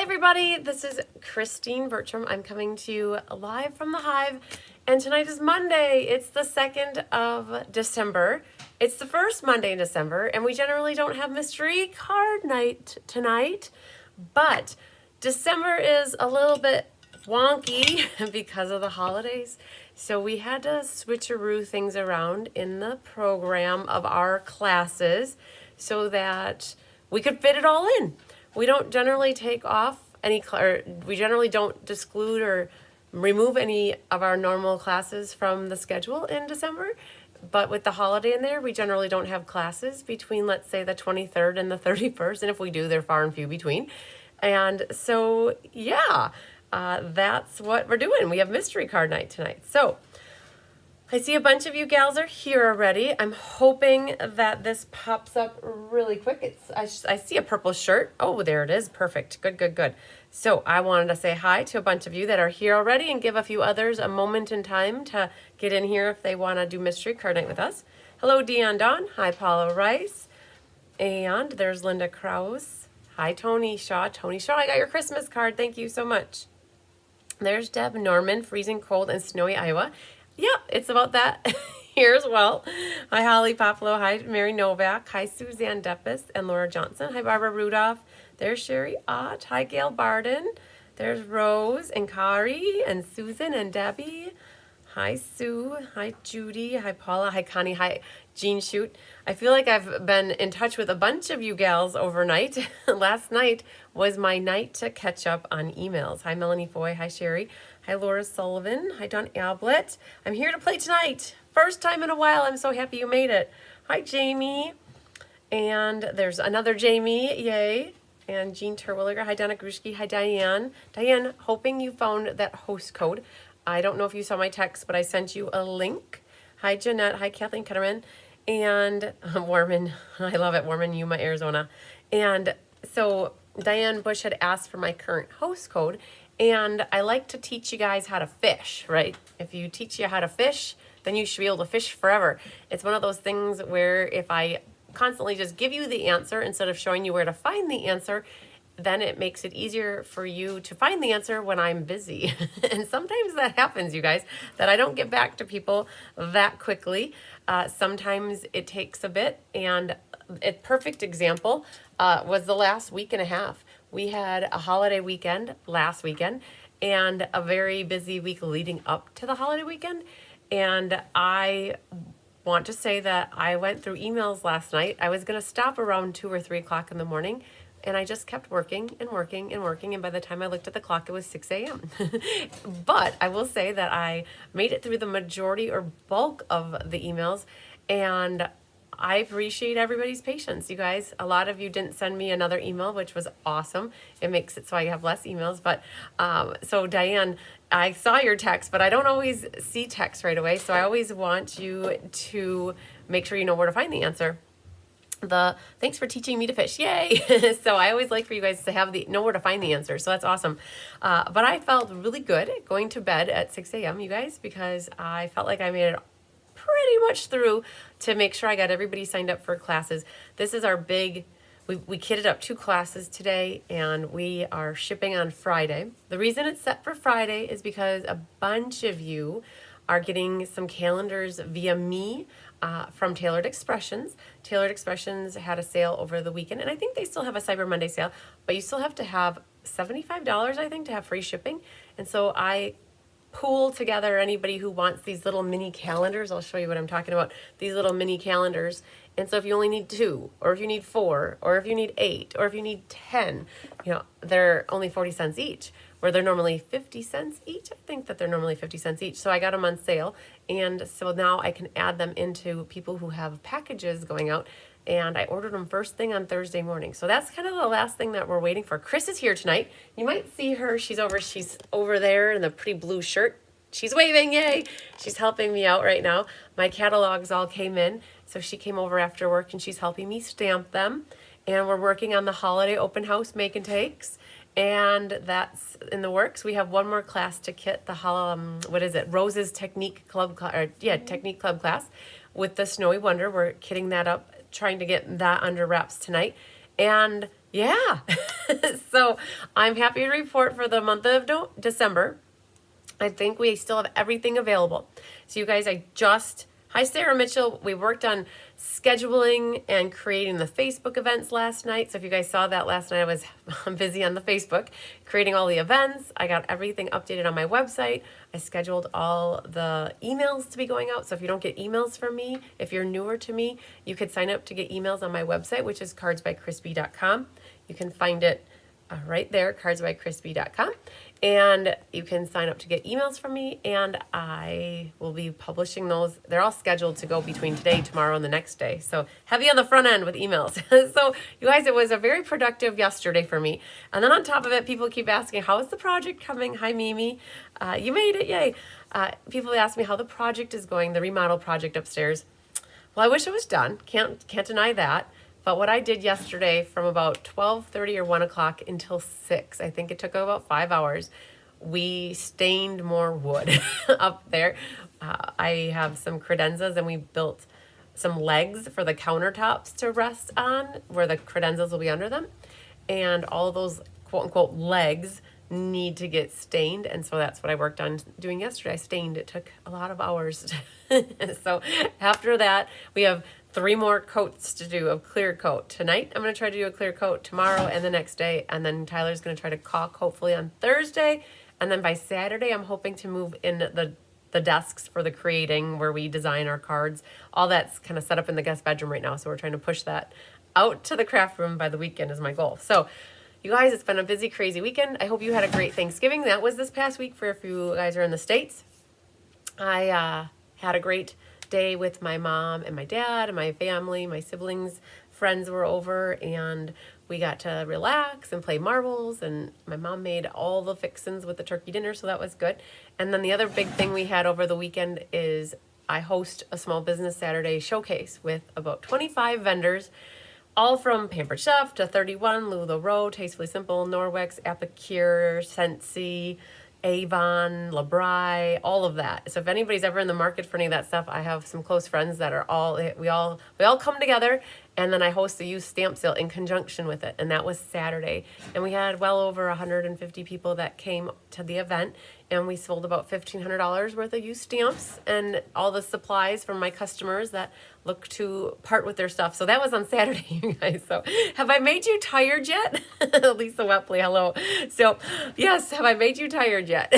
everybody, this is Christine Bertram. I'm coming to you live from the Hive, and tonight is Monday. It's the 2nd of December. It's the first Monday in December, and we generally don't have mystery card night tonight, but December is a little bit wonky because of the holidays, so we had to switcheroo things around in the program of our classes so that we could fit it all in. We don't generally take off we generally don't exclude or remove any of our normal classes from the schedule in December. But with the holiday in there, we generally don't have classes between, let's say, the 23rd and the 31st. And if we do, they're far and few between. And so, yeah, that's what we're doing. We have mystery card night tonight. So I see a bunch of you gals are here already. I'm hoping that this pops up really quick. I see a purple shirt. Oh, there it is. Perfect. Good, good, good. So I wanted to say hi to a bunch of you that are here already and give a few others a moment in time to get in here if they want to do mystery card night with us. Hello, Dion Dawn. Hi, Paula Rice. And there's Linda Krause. Hi, Tony Shaw. Tony Shaw, I got your Christmas card. Thank you so much. There's Deb Norman, freezing cold in snowy Iowa. Yeah, it's about that here as well. Hi, Holly Popolo. Hi, Mary Novak. Hi, Suzanne Deppis and Laura Johnson. Hi, Barbara Rudolph. There's Sherry Ott. Hi, Gail Barden. There's Rose and Kari and Susan and Debbie. Hi, Sue. Hi, Judy. Hi, Paula. Hi, Connie. Hi, Jean Shoot. I feel like I've been in touch with a bunch of you gals overnight. Last night was my night to catch up on emails. Hi, Melanie Foy. Hi, Sherry. Hi, Laura Sullivan. Hi, Dawn Ablett. I'm here to play tonight. First time in a while. I'm so happy you made it. Hi, Jamie. And there's another Jamie. Yay. And Jean Terwilliger. Hi, Donna Grushke. Hi, Diane. Diane, hoping you found that host code. I don't know if you saw my text, but I sent you a link. Hi, Jeanette. Hi, Kathleen Ketterman. And Warman. I love it. Warman, Yuma, Arizona. And so Diane Bush had asked for my current host code. And I like to teach you guys how to fish, right? If you teach you how to fish, then you should be able to fish forever. It's one of those things where if I constantly just give you the answer instead of showing you where to find the answer, then it makes it easier for you to find the answer when I'm busy. And sometimes that happens, you guys, that I don't get back to people that quickly. Sometimes it takes a bit, and a perfect example was the last week and a half. We had a holiday weekend last weekend and a very busy week leading up to the holiday weekend. And I want to say that I went through emails last night. I was going to stop around 2 or 3 o'clock in the morning. And I just kept working and working and working. And by the time I looked at the clock, it was 6 a.m. But I will say that I made it through the majority or bulk of the emails. And I appreciate everybody's patience, you guys. A lot of you didn't send me another email, which was awesome. It makes it so I have less emails. But so Diane, I saw your text, but I don't always see text right away. So I always want you to make sure you know where to find the answer. Thanks for teaching me to fish. Yay. So I always like for you guys to have know where to find the answer. So that's awesome. But I felt really good going to bed at 6 a.m. you guys, because I felt like I made it pretty much through to make sure I got everybody signed up for classes. This is our big, we kitted up 2 classes today, and we are shipping on Friday. The reason it's set for Friday is because a bunch of you are getting some calendars via me from Tailored Expressions. Tailored Expressions had a sale over the weekend, and I think they still have a Cyber Monday sale, but you still have to have $75, I think, to have free shipping. And so I pool together anybody who wants these little mini calendars. I'll show you what I'm talking about. These little mini calendars. And so if you only need 2, or if you need 4, or if you need 8, or if you need 10, they're only 40 cents each, where they're normally 50 cents each. I think that they're normally 50 cents each. So I got them on sale. And so now I can add them into people who have packages going out. And I ordered them first thing on Thursday morning. So that's kind of the last thing that we're waiting for. Chris is here tonight. You might see her. She's over there in the pretty blue shirt. She's waving, yay. She's helping me out right now. My catalogs all came in. So she came over after work and she's helping me stamp them. And we're working on the holiday open house make and takes. And that's in the works. We have one more class to kit the Rose's Technique Club Technique Club class with the Snowy Wonder. We're kitting that up, trying to get that under wraps tonight. And yeah, so I'm happy to report for the month of December, I think we still have everything available. So you guys, hi Sarah Mitchell. We worked on scheduling and creating the Facebook events last night. So if you guys saw that last night, I was busy on the Facebook creating all the events. I got everything updated on my website. I scheduled all the emails to be going out. So if you don't get emails from me, if you're newer to me, you could sign up to get emails on my website, which is cardsbycrispy.com. You can find it right there, cardsbycrispy.com. And you can sign up to get emails from me, and I will be publishing those. They're all scheduled to go between today, tomorrow, and the next day. So heavy on the front end with emails. So you guys, it was a very productive yesterday for me. And then on top of it, people keep asking, how is the project coming? Hi, Mimi. You made it, yay. People ask me how the project is going, the remodel project upstairs. Well, I wish it was done. Can't deny that. But what I did yesterday from about 12:30 or 1 o'clock until 6, I think it took about 5 hours, we stained more wood up there. I have some credenzas, and we built some legs for the countertops to rest on where the credenzas will be under them. And all of those quote unquote legs need to get stained, and so that's what I worked on doing yesterday. I stained. It took a lot of hours. So after that, we have 3 more coats to do of clear coat. Tonight, I'm going to try to do a clear coat tomorrow and the next day. And then Tyler's going to try to caulk hopefully on Thursday. And then by Saturday, I'm hoping to move in the desks for the creating where we design our cards. All that's kind of set up in the guest bedroom right now. So we're trying to push that out to the craft room by the weekend is my goal. So you guys, it's been a busy, crazy weekend. I hope you had a great Thanksgiving. That was this past week for if you guys are in the States. I had a great day with my mom and my dad and my family. My siblings, friends were over, and we got to relax and play marbles, and my mom made all the fixins with the turkey dinner, so that was good. And then the other big thing we had over the weekend is I host a small business Saturday showcase with about 25 vendors, all from Pampered Chef to 31, Lula Rowe, Tastefully Simple, Norwex, Epicure, Scentsy, Avon, Labrie, all of that. So if anybody's ever in the market for any of that stuff, I have some close friends that are we all come together, and then I host a used stamp sale in conjunction with it. And that was Saturday. And we had well over 150 people that came to the event, and we sold about $1,500 worth of used stamps and all the supplies from my customers that look to part with their stuff. So that was on Saturday, you guys. So have I made you tired yet? Lisa Wepley, hello. So yes, have I made you tired yet?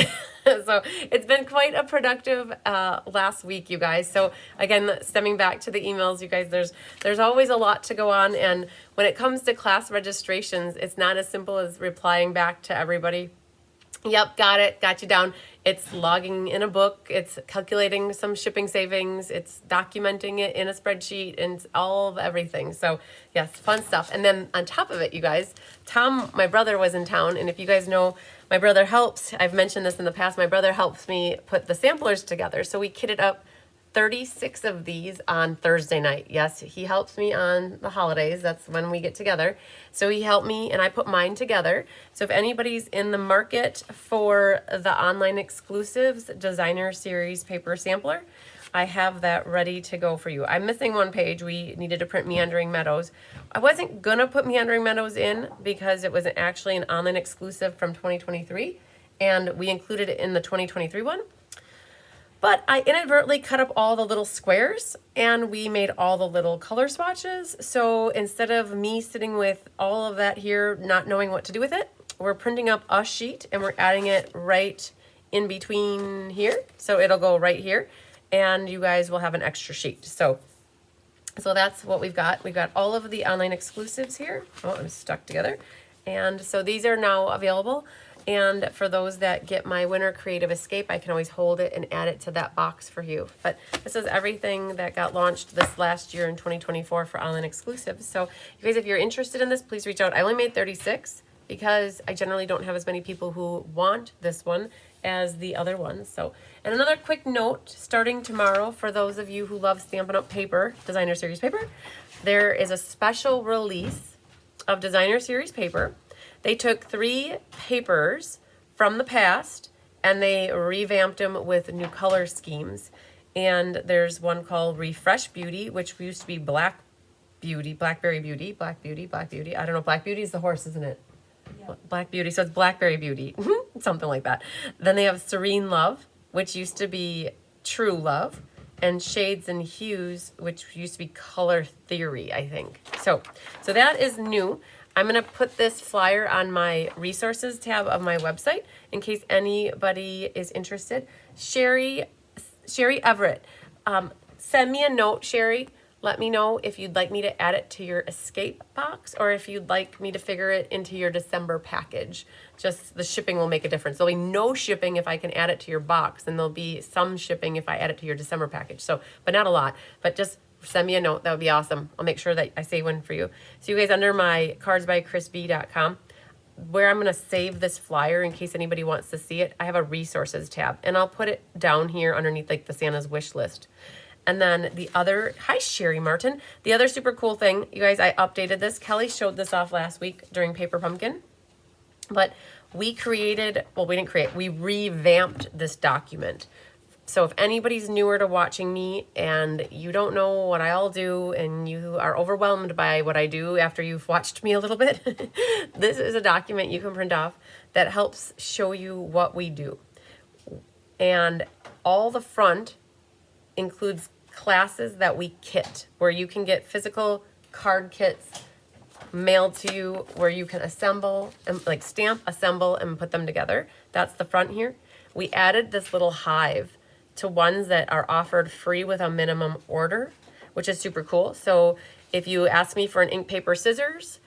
So it's been quite a productive last week, you guys. So again, stemming back to the emails, you guys, there's always a lot to go on. And when it comes to class registrations, it's not as simple as replying back to everybody. Yep, got it, got you down. It's logging in a book, it's calculating some shipping savings, it's documenting it in a spreadsheet, and it's all of everything. So yes, fun stuff. And then on top of it, you guys, Tom, my brother, was in town, and if you guys know, my brother helps, I've mentioned this in the past, my brother helps me put the samplers together. So we kitted up 36 of these on Thursday night. Yes, he helps me on the holidays. That's when we get together. So he helped me, and I put mine together. So if anybody's in the market for the online exclusives designer series paper sampler, I have that ready to go for you. I'm missing one page. We needed to print Meandering Meadows. I wasn't gonna put Meandering Meadows in because it was actually an online exclusive from 2023, and we included it in the 2023 one. But I inadvertently cut up all the little squares, and we made all the little color swatches. So instead of me sitting with all of that here, not knowing what to do with it, we're printing up a sheet and we're adding it right in between here. So it'll go right here, and you guys will have an extra sheet. So that's what we've got. We've got all of the online exclusives here. Oh, I'm stuck together. And so these are now available. And for those that get my Winter Creative Escape, I can always hold it and add it to that box for you. But this is everything that got launched this last year in 2024 for online exclusives. So you guys, if you're interested in this, please reach out. I only made 36 because I generally don't have as many people who want this one as the other ones. So, and another quick note, starting tomorrow, for those of you who love Stampin' Up! Paper, Designer Series paper, there is a special release of Designer Series paper. They took 3 papers from the past and they revamped them with new color schemes. And there's one called Refresh Beauty, which used to be Black Beauty, Blackberry Beauty, Black Beauty, Black Beauty. I don't know, Black Beauty is the horse, isn't it? Yeah. Black Beauty, so it's Blackberry Beauty, something like that. Then they have Serene Love, which used to be True Love, and Shades and Hues, which used to be Color Theory, I think. So that is new. I'm gonna put this flyer on my resources tab of my website in case anybody is interested. Sherry Everett, send me a note, Sherry. Let me know if you'd like me to add it to your escape box or if you'd like me to figure it into your December package. Just the shipping will make a difference. There'll be no shipping if I can add it to your box, and there'll be some shipping if I add it to your December package. So, but not a lot. But just send me a note. That would be awesome. I'll make sure that I save one for you. So you guys, under my cardsbychrisb.com, where I'm going to save this flyer in case anybody wants to see it, I have a resources tab, and I'll put it down here underneath like the Santa's wish list. And then the other, hi Sherry Martin, the other super cool thing, you guys, I updated this. Kelly showed this off last week during Paper Pumpkin, but we created, well, we didn't create, we revamped this document. So if anybody's newer to watching me and you don't know what I all do and you are overwhelmed by what I do after you've watched me a little bit, this is a document you can print off that helps show you what we do. And all the front includes classes that we kit, where you can get physical card kits mailed to you, where you can assemble and like stamp, assemble, and put them together. That's the front here. We added this little hive to ones that are offered free with a minimum order, which is super cool. So if you ask me for an ink, paper, scissors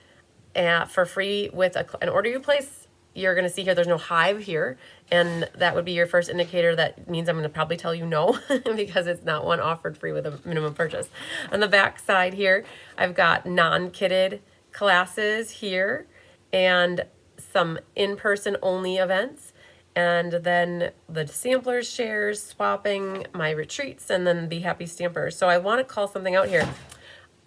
for free with an order you place, you're going to see here there's no hive here, and that would be your first indicator. That means I'm going to probably tell you no because it's not one offered free with a minimum purchase. On the back side here, I've got non-kitted classes here and some in-person only events, and then the samplers, shares, swapping, my retreats, and then Be Happy Stampers. So I want to call something out here.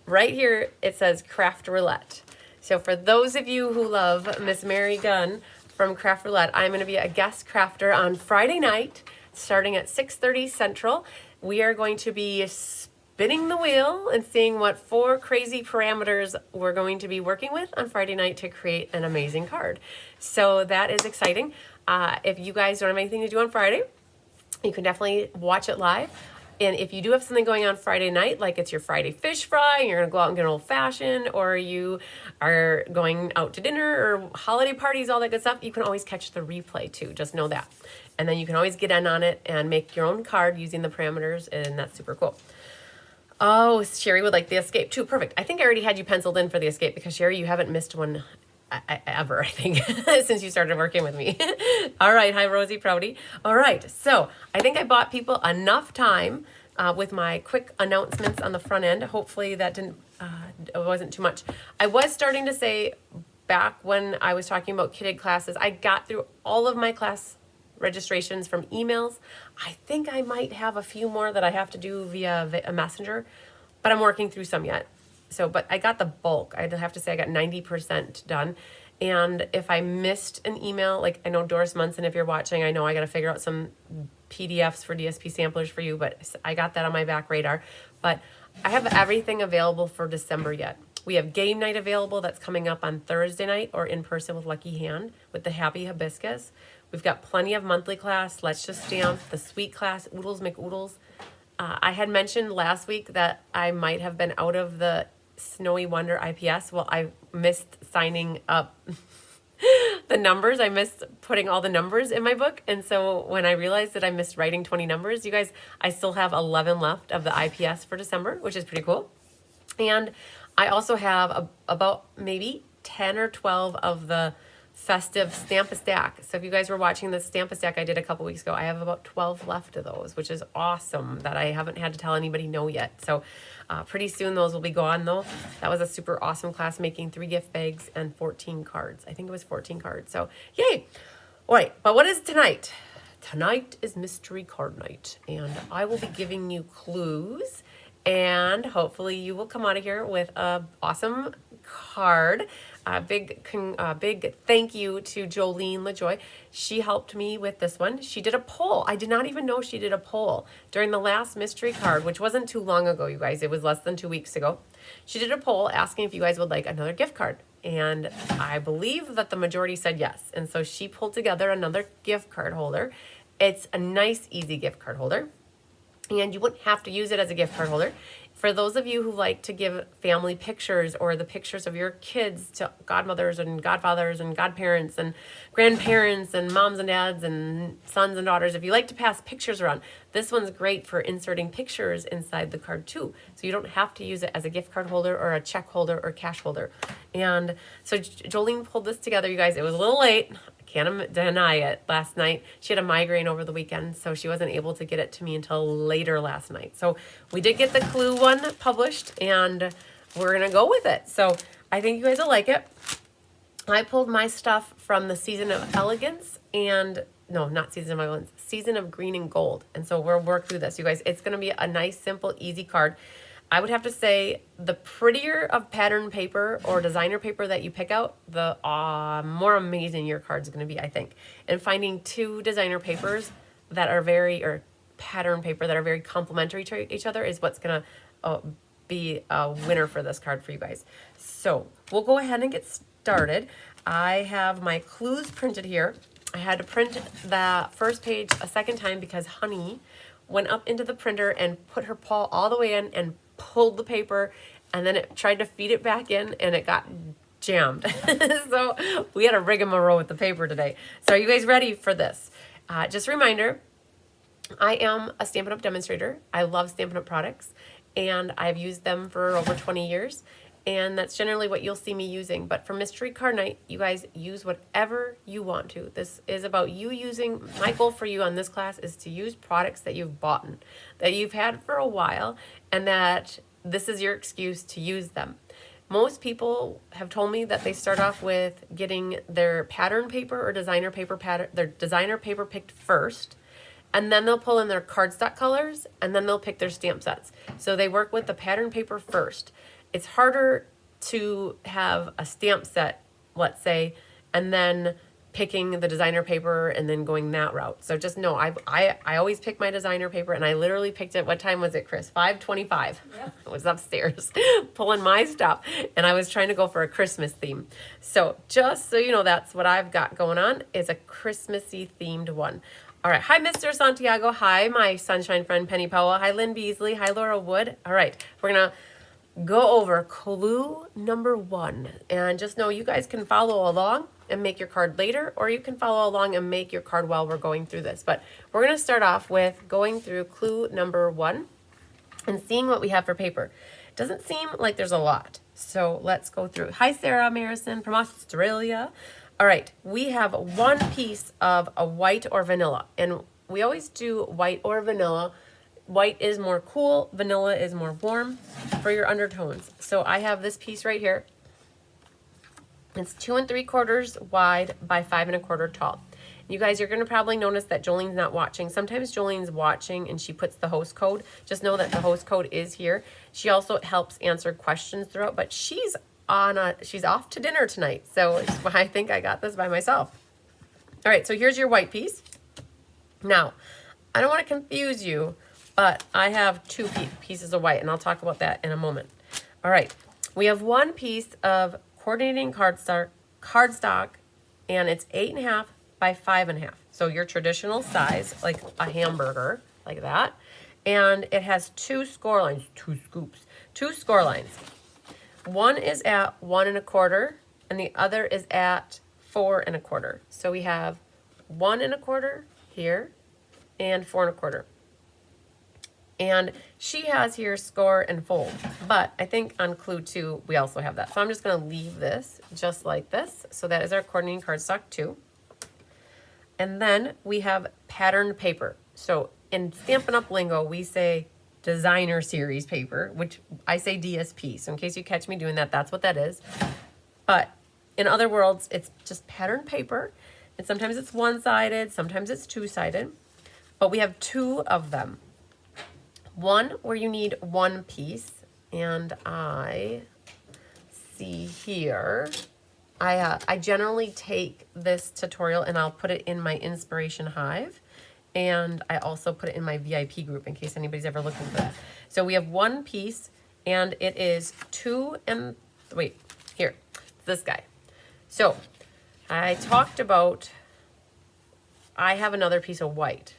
Right here it says Craft Roulette. So for those of you who love Miss Mary Gunn from Craft Roulette, I'm going to be a guest crafter on Friday night, starting at 6:30 Central. We are going to be spinning the wheel and seeing what 4 crazy parameters we're going to be working with on Friday night to create an amazing card. So that is exciting. If you guys don't have anything to do on Friday, you can definitely watch it live. And if you do have something going on Friday night, like it's your Friday fish fry, and you're going to go out and get an old fashioned, or you are going out to dinner or holiday parties, all that good stuff, you can always catch the replay too. Just know that. And then you can always get in on it and make your own card using the parameters, and that's super cool. Oh, Sherry would like the escape too. Perfect. I think I already had you penciled in for the escape because, Sherry, you haven't missed one ever, I think, since you started working with me. All right. Hi, Rosie Prouty. All right. So I think I bought people enough time with my quick announcements on the front end. Hopefully that wasn't too much. I was starting to say back when I was talking about kitted classes, I got through all of my class registrations from emails. I think I might have a few more that I have to do via a messenger, but I'm working through some yet. So, but I got the bulk. I'd have to say I got 90% done. And if I missed an email, like I know Doris Munson, if you're watching, I know I got to figure out some PDFs for DSP samplers for you, but I got that on my back radar. But I have everything available for December yet. We have game night available that's coming up on Thursday night, or in person with Lucky Hand with the Happy Hibiscus. We've got plenty of monthly class, Let's Just Stamp, the sweet class, Oodles McOodles. I had mentioned last week that I might have been out of the Snowy Wonder IPS. Well, I missed signing up the numbers. I missed putting all the numbers in my book. And so when I realized that I missed writing 20 numbers, you guys, I still have 11 left of the IPS for December, which is pretty cool. And I also have about maybe 10 or 12 of the festive Stamp-a-Stack. So if you guys were watching the Stamp-a-Stack I did a couple weeks ago, I have about 12 left of those, which is awesome that I haven't had to tell anybody no yet. So pretty soon those will be gone though. That was a super awesome class, making 3 gift bags and 14 cards. I think it was 14 cards. So yay. All right, but what is tonight? Tonight is mystery card night, and I will be giving you clues, and hopefully you will come out of here with an awesome card. big thank you to Jolene LaJoy. She helped me with this one. She did a poll. I did not even know she did a poll during the last mystery card, which wasn't too long ago, you guys. It was less than 2 weeks ago. She did a poll asking if you guys would like another gift card. And I believe that the majority said yes. And so she pulled together another gift card holder. It's a nice, easy gift card holder. And you wouldn't have to use it as a gift card holder. For those of you who like to give family pictures or the pictures of your kids to godmothers and godfathers and godparents and grandparents and moms and dads and sons and daughters, if you like to pass pictures around, this one's great for inserting pictures inside the card too. So you don't have to use it as a gift card holder or a check holder or cash holder. And so Jolene pulled this together, you guys. It was a little late. Can't deny it. Last night she had a migraine over the weekend, so she wasn't able to get it to me until later last night. So we did get the Clue one published, and we're gonna go with it. So I think you guys will like it. I pulled my stuff from the Season of Elegance, and no, not Season of Elegance, Season of Green and Gold. And so we'll work through this, you guys. It's gonna be a nice, simple, easy card. I would have to say the prettier of pattern paper or designer paper that you pick out, the more amazing your card's going to be, I think. And finding two designer papers that are or pattern paper that are very complementary to each other is what's going to be a winner for this card for you guys. So we'll go ahead and get started. I have my clues printed here. I had to print the first page a second time because Honey went up into the printer and put her paw all the way in and pulled the paper, and then it tried to feed it back in and it got jammed. So we had a rigmarole with the paper today. So are you guys ready for this? Just a reminder, I am a Stampin' Up! Demonstrator. I love Stampin' Up! Products, and I've used them for over 20 years. And that's generally what you'll see me using. But for Mystery Card Night, you guys use whatever you want to. This is about you using, my goal for you on this class is to use products that you've bought, that you've had for a while, and that this is your excuse to use them. Most people have told me that they start off with getting their pattern paper or designer paper their designer paper picked first, and then they'll pull in their cardstock colors, and then they'll pick their stamp sets. So they work with the pattern paper first. It's harder to have a stamp set, let's say, and then picking the designer paper and then going that route. So just know, I always pick my designer paper, and I literally picked it. What time was it, Chris? 5:25. Yep. I was upstairs pulling my stuff, and I was trying to go for a Christmas theme. So just so you know, that's what I've got going on, is a Christmassy themed one. All right. Hi, Mr. Santiago. Hi, my sunshine friend, Penny Powell. Hi, Lynn Beasley. Hi, Laura Wood. All right. We're going to go over clue number 1. And just know you guys can follow along and make your card later, or you can follow along and make your card while we're going through this. But we're going to start off with going through clue number 1 and seeing what we have for paper. It doesn't seem like there's a lot. So let's go through. Hi, Sarah Marison from Australia. All right, we have one piece of a white or vanilla, and we always do white or vanilla. White is more cool, vanilla is more warm for your undertones. So I have this piece right here. It's 2 3/4 wide by 5 1/4 tall. You guys, you're going to probably notice that Jolene's not watching. Sometimes Jolene's watching and she puts the host code. Just know that the host code is here. She also helps answer questions throughout, but she's off to dinner tonight. So I think I got this by myself. All right, so here's your white piece. Now, I don't want to confuse you, but I have 2 pieces of white, and I'll talk about that in a moment. All right, we have one piece of coordinating cardstock, and it's 8 1/2 by 5 1/2. So your traditional size, like a hamburger, like that. And it has 2 score lines, 2 scoops, 2 score lines. One is at 1 1/4, and the other is at 4 1/4. So we have 1 1/4 here and 4 1/4. And she has here score and fold, but I think on clue 2 we also have that. So I'm just going to leave this just like this. So that is our coordinating cardstock 2. And then we have patterned paper. So in Stampin' Up! Lingo, we say designer series paper, which I say DSP. So in case you catch me doing that, that's what that is. But in other worlds, it's just patterned paper. And sometimes it's one-sided, sometimes it's two-sided. But we have 2 of them. One where you need 1 piece, and I see here I generally take this tutorial and I'll put it in my inspiration hive. And I also put it in my VIP group in case anybody's ever looking for that. So we have one piece and it is this guy. So I talked about, I have another piece of white.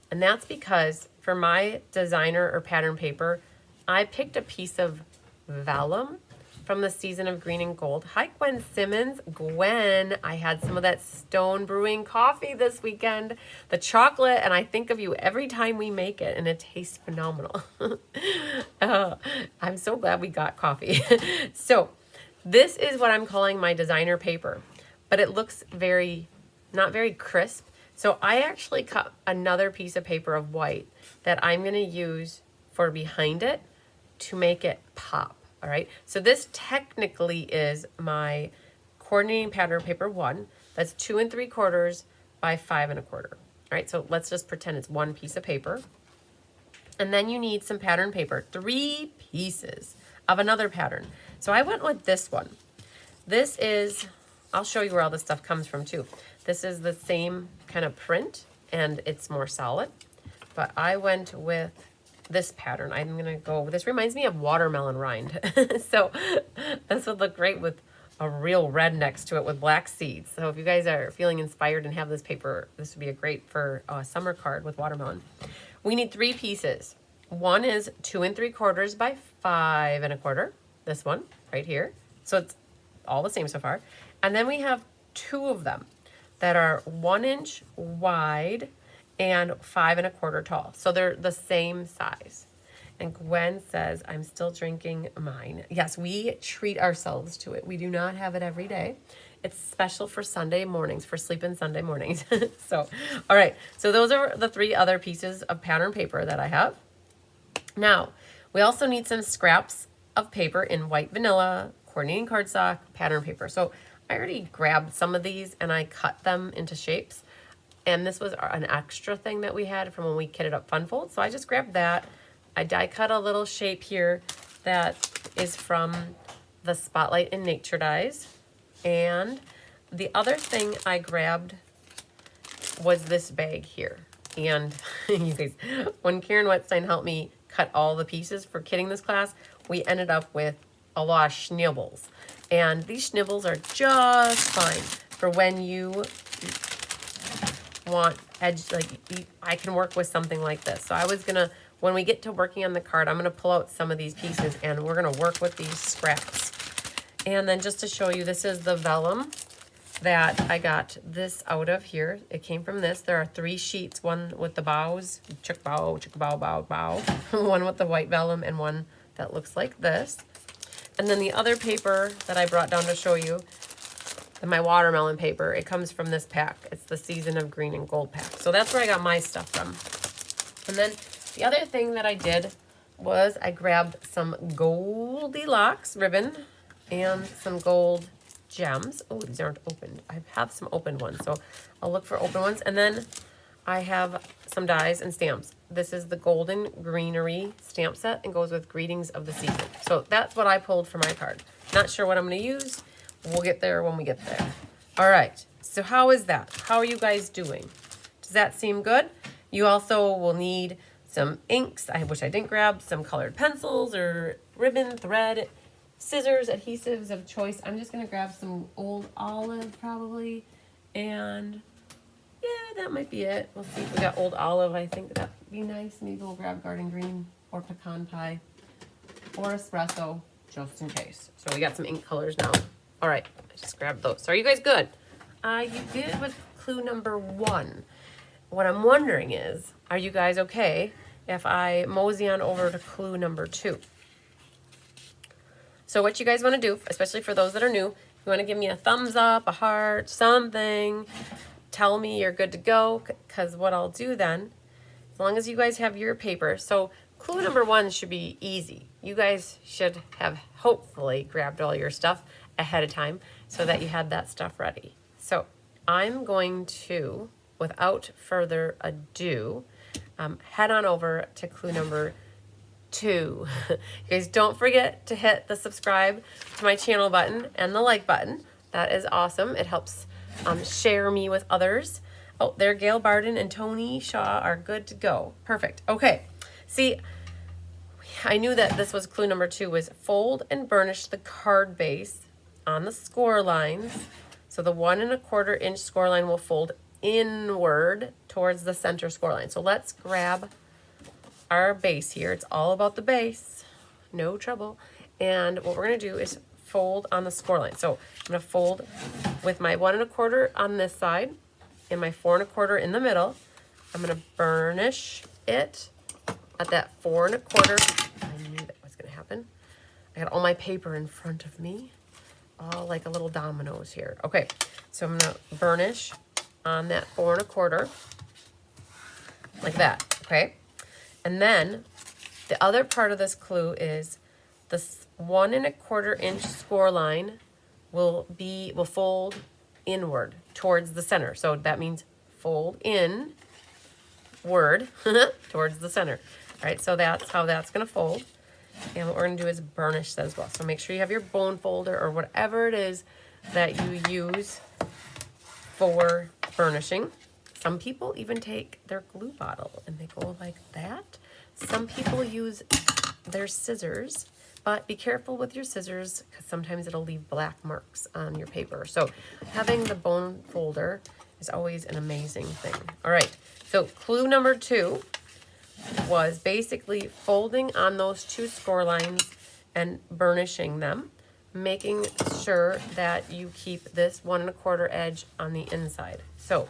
And that's because for my designer or pattern paper, I picked a piece of vellum from the Season of Green and Gold. Hi, Gwen Simmons. Gwen, I had some of that Stone Brewing coffee this weekend. The chocolate, and I think of you every time we make it, and it tastes phenomenal. I'm so glad we got coffee. So this is what I'm calling my designer paper, but it looks not very crisp. So I actually cut another piece of paper of white that I'm gonna use for behind it to make it pop. All right, so this technically is my coordinating pattern paper 1. That's 2 3/4 by 5 1/4. All right, so let's just pretend it's one piece of paper. And then you need some pattern paper, 3 pieces of another pattern. So I went with this one. This is, I'll show you where all this stuff comes from too. This is the same kind of print and it's more solid, but I went with this pattern. I'm gonna go, this reminds me of watermelon rind. So this would look great with a real red next to it with black seeds. So if you guys are feeling inspired and have this paper, this would be a great for a summer card with watermelon. We need 3 pieces. One is 2 3/4 by 5 1/4. This one right here. So it's all the same so far. And then we have 2 of them that are 1 inch wide and 5 1/4 tall. So they're the same size. And Gwen says, I'm still drinking mine. Yes, we treat ourselves to it. We do not have it every day. It's special for Sunday mornings, for sleep-in Sunday mornings. So, all right. So those are the 3 other pieces of pattern paper that I have. Now, we also need some scraps of paper in white vanilla, coordinating cardstock, pattern paper. So I already grabbed some of these and I cut them into shapes. And this was an extra thing that we had from when we kitted up Fun Fold. So I just grabbed that. I die cut a little shape here that is from the Spotlight in Nature dies. And the other thing I grabbed was this bag here. And you guys, when Karen Wetstein helped me cut all the pieces for kitting this class, we ended up with a lot of schnibbles. And these schnibbles are just fine for when you want edge, like I can work with something like this. So I was gonna, when we get to working on the card, I'm gonna pull out some of these pieces and we're gonna work with these scraps. And then just to show you, this is the vellum that I got this out of here. It came from this. There are 3 sheets, one with the bows, chick bow, bow, one with the white vellum and one that looks like this. And then the other paper that I brought down to show you, my watermelon paper, it comes from this pack. It's the Season of Green and Gold pack. So that's where I got my stuff from. And then the other thing that I did was I grabbed some Goldilocks ribbon and some gold gems. Oh, these aren't opened. I have some opened ones, so I'll look for open ones. And then I have some dies and stamps. This is the Golden Greenery stamp set and goes with Greetings of the Season. So that's what I pulled for my card. Not sure what I'm going to use. We'll get there when we get there. All right, so how is that? How are you guys doing? Does that seem good? You also will need some inks. I wish I didn't grab some colored pencils or ribbon, thread, scissors, adhesives of choice. I'm just gonna grab some Old Olive probably. And yeah, that might be it. We'll see if we got Old Olive. I think that'd be nice. Maybe we'll grab Garden Green or Pecan Pie or Espresso just in case. So we got some ink colors now. All right, I just grabbed those. So are you guys good? You good with clue number 1. What I'm wondering is, are you guys okay if I mosey on over to clue number 2? So what you guys want to do, especially for those that are new, you want to give me a thumbs up, a heart, something. Tell me you're good to go, because what I'll do then, as long as you guys have your paper. So clue number 1 should be easy. You guys should have hopefully grabbed all your stuff ahead of time so that you had that stuff ready. So I'm going to, without further ado, head on over to clue number 2. You guys don't forget to hit the subscribe to my channel button and the like button. That is awesome. It helps share me with others. Oh, there, Gail Barden and Tony Shaw are good to go. Perfect. Okay. See, I knew that this was clue number 2, was fold and burnish the card base on the score lines. So the 1 1/4 inch score line will fold inward towards the center score line. So let's grab our base here. It's all about the base. No trouble. And what we're going to do is fold on the score line. So I'm going to fold with my 1 1/4 on this side and my 4 1/4 in the middle. I'm going to burnish it at that 4 1/4. I knew that was going to happen. I got all my paper in front of me, all like a little dominoes here. Okay, so I'm going to burnish on that 4 1/4 like that. Okay, and then the other part of this clue is this 1 1/4 inch score line will fold inward towards the center. So that means fold in word towards the center. All right, so that's how that's going to fold. And what we're going to do is burnish that as well. So make sure you have your bone folder or whatever it is that you use for burnishing. Some people even take their glue bottle and they go like that. Some people use their scissors, but be careful with your scissors because sometimes it'll leave black marks on your paper. So having the bone folder is always an amazing thing. All right, so clue number 2 was basically folding on those 2 score lines and burnishing them, making sure that you keep this 1 1/4 edge on the inside. So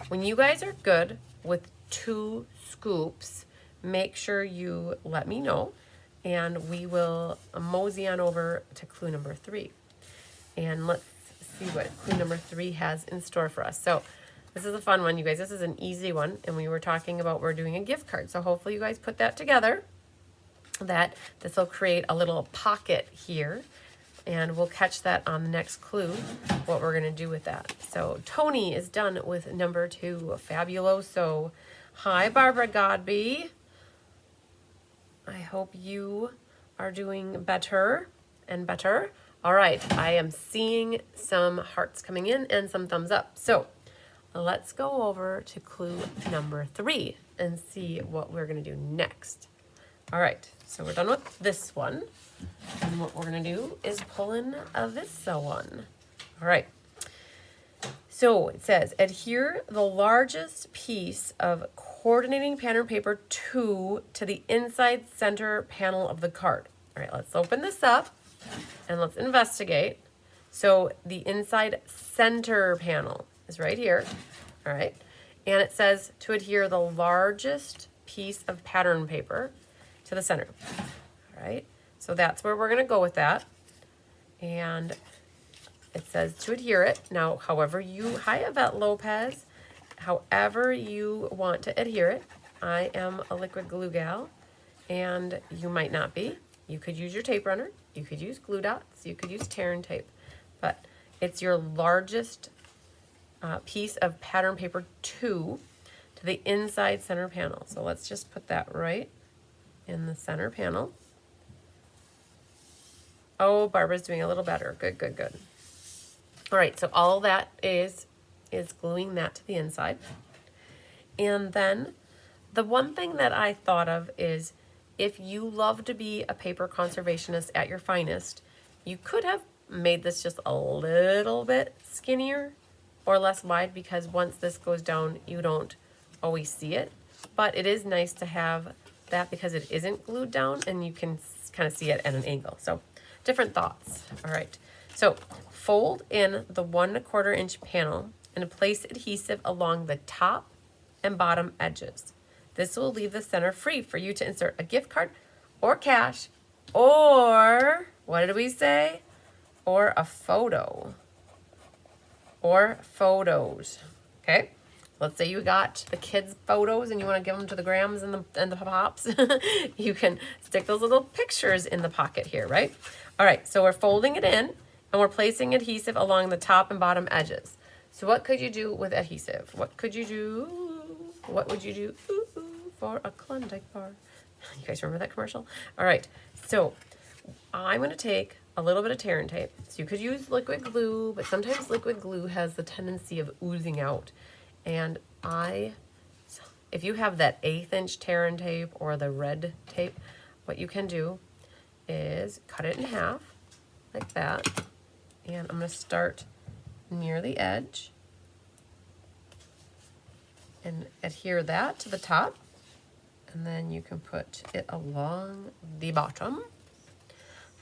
when you guys are good with 2 scoops, make sure you let me know and we will mosey on over to clue number 3. And let's see what clue number 3 has in store for us. So this is a fun one, you guys. This is an easy one, and we were talking about we're doing a gift card. So hopefully you guys put that together, that this will create a little pocket here, and we'll catch that on the next clue, what we're going to do with that. So Tony is done with number 2, Fabuloso. Hi, Barbara Godby. I hope you are doing better and better. All right, I am seeing some hearts coming in and some thumbs up. So let's go over to clue number 3 and see what we're going to do next. All right, so we're done with this one. And what we're going to do is pull in this one. All right. So it says, adhere the largest piece of coordinating pattern paper 2 to the inside center panel of the card. All right, let's open this up and let's investigate. So the inside center panel is right here. All right. And it says to adhere the largest piece of pattern paper to the center. All right. So that's where we're going to go with that. And it says to adhere it. Now, however you, hi Yvette Lopez, however you want to adhere it. I am a liquid glue gal, and you might not be. You could use your tape runner. You could use glue dots. You could use tear and tape. But it's your largest piece of pattern paper 2 to the inside center panel. So let's just put that right in the center panel. Oh, Barbara's doing a little better. Good, good, good. All right, so all that is gluing that to the inside. And then the one thing that I thought of is if you love to be a paper conservationist at your finest, you could have made this just a little bit skinnier or less wide, because once this goes down, you don't always see it. But it is nice to have that because it isn't glued down and you can kind of see it at an angle. So different thoughts. All right. So fold in the 1 1/4 inch panel and place adhesive along the top and bottom edges. This will leave the center free for you to insert a gift card or cash, or what did we say? Or a photo. Or photos. Okay? Let's say you got the kids' photos and you want to give them to the grams and the pops. You can stick those little pictures in the pocket here, right? All right, so we're folding it in and we're placing adhesive along the top and bottom edges. So what could you do with adhesive? What could you do? What would you do for a Klondike bar? You guys remember that commercial? All right, so I'm going to take a little bit of tear and tape. So you could use liquid glue, but sometimes liquid glue has the tendency of oozing out. And if you have that 1/8 inch tear and tape or the red tape, what you can do is cut it in half like that. And I'm going to start near the edge and adhere that to the top. And then you can put it along the bottom.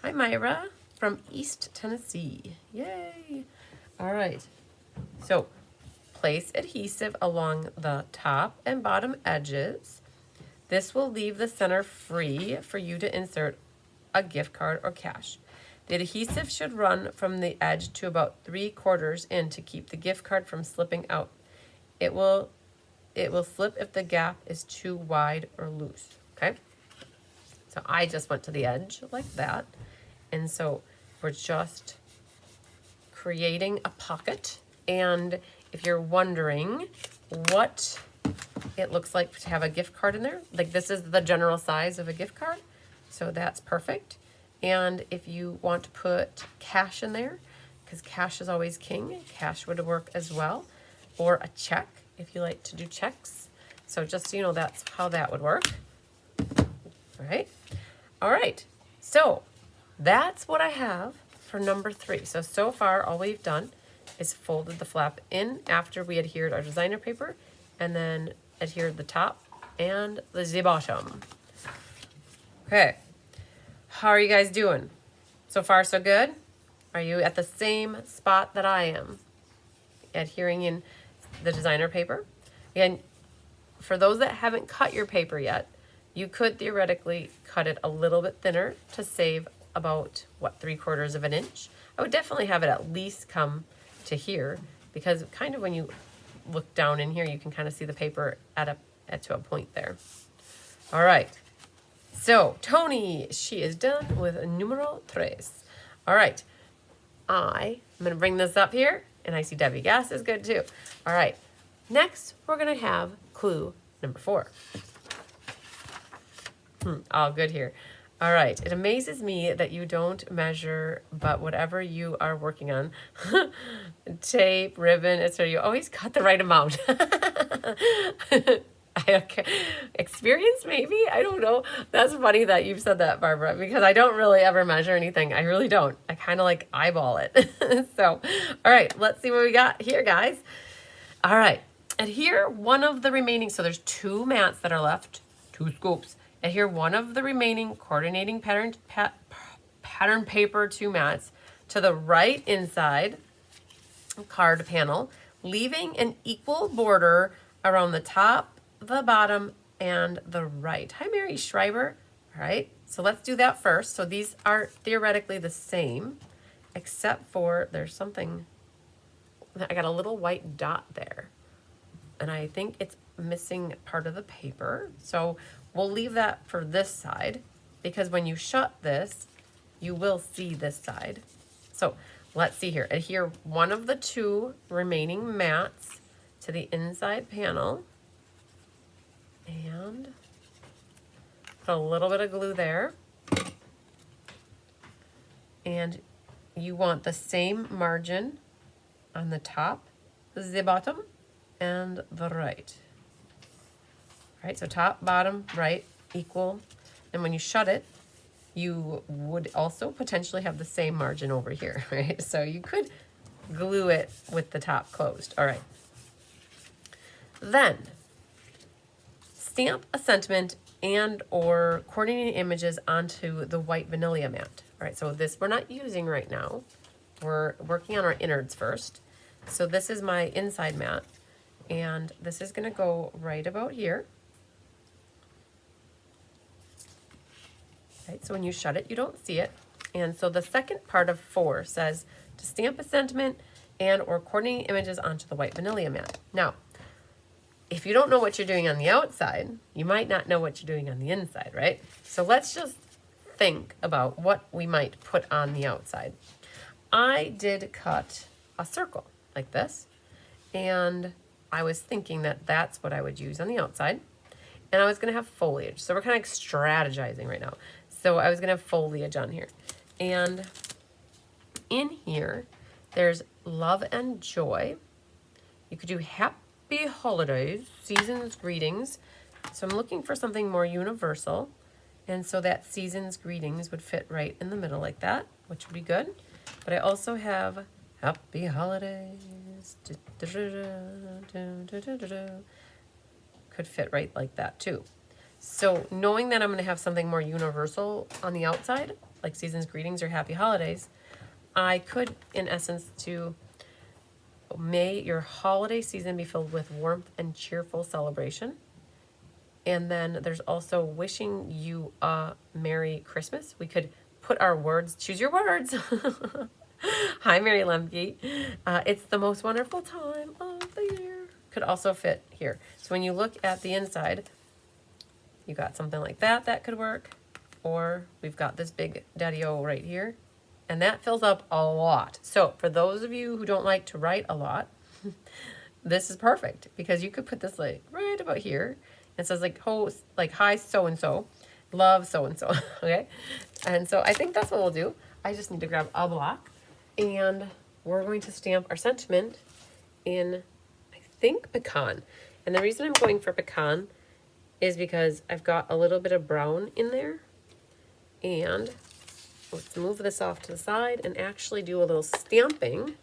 Hi, Myra from East Tennessee. Yay! All right. So place adhesive along the top and bottom edges. This will leave the center free for you to insert a gift card or cash. The adhesive should run from the edge to about 3/4 in to keep the gift card from slipping out. It will slip if the gap is too wide or loose, okay? So I just went to the edge like that. And so we're just creating a pocket. And if you're wondering what it looks like to have a gift card in there, like this is the general size of a gift card. So that's perfect. And if you want to put cash in there, because cash is always king, cash would work as well. Or a check, if you like to do checks. So just so you know, that's how that would work. All right. All right. So that's what I have for number 3. So far, all we've done is folded the flap in after we adhered our designer paper and then adhered the top and the bottom. Okay. How are you guys doing? So far, so good? Are you at the same spot that I am? Adhering in the designer paper. Again, for those that haven't cut your paper yet, you could theoretically cut it a little bit thinner to save about, 3/4 of an inch. I would definitely have it at least come to here, because kind of when you look down in here, you can kind of see the paper to a point there. All right. So Tony, she is done with numero 3. All right. I'm going to bring this up here, and I see Debbie Gass is good too. All right. Next, we're going to have clue number 4. All good here. All right. It amazes me that you don't measure, but whatever you are working on, tape, ribbon, etc., you always cut the right amount. Experience, maybe? I don't know. That's funny that you've said that, Barbara, because I don't really ever measure anything. I really don't. I kind of like eyeball it. So, all right, let's see what we got here, guys. All right. Adhere one of the remaining, so there's 2 mats that are left, 2 scoops. Adhere one of the remaining coordinating pattern paper 2 mats to the right inside card panel, leaving an equal border around the top, the bottom, and the right. Hi, Mary Schreiber. All right, so let's do that first. So these are theoretically the same, except for there's something, I got a little white dot there, and I think it's missing part of the paper. So we'll leave that for this side, because when you shut this, you will see this side. So let's see here. Adhere one of the 2 remaining mats to the inside panel. And put a little bit of glue there. And you want the same margin on the top, the bottom, and the right. All right, so top, bottom, right, equal. And when you shut it, you would also potentially have the same margin over here, right? So you could glue it with the top closed. All right. Then stamp a sentiment and or coordinating images onto the white vanilla mat. All right, so this we're not using right now. We're working on our innards first. So this is my inside mat, and this is going to go right about here. Right, so when you shut it, you don't see it. And so the second part of 4 says to stamp a sentiment and or coordinating images onto the white vanilla mat. Now, if you don't know what you're doing on the outside, you might not know what you're doing on the inside, right? So let's just think about what we might put on the outside. I did cut a circle like this, and I was thinking that that's what I would use on the outside, and I was going to have foliage. So we're kind of strategizing right now. So I was going to have foliage on here, and in here, there's love and joy. You could do happy holidays, season's greetings. So I'm looking for something more universal. And so that season's greetings would fit right in the middle like that, which would be good. But I also have happy holidays. Could fit right like that too. So knowing that I'm going to have something more universal on the outside, like season's greetings or happy holidays, I could, in essence, do may your holiday season be filled with warmth and cheerful celebration. And then there's also wishing you a Merry Christmas. We could put our words, choose your words. Hi, Mary Lemke. It's the most wonderful time of the year. Could also fit here. So when you look at the inside, you got something like that, that could work. Or we've got this big daddy-o right here. And that fills up a lot. So for those of you who don't like to write a lot, this is perfect. Because you could put this like right about here. It says like, hi so-and-so, love so-and-so, okay? And so I think that's what we'll do. I just need to grab a block. And we're going to stamp our sentiment in, I think, pecan. And the reason I'm going for pecan is because I've got a little bit of brown in there. And let's move this off to the side and actually do a little stamping.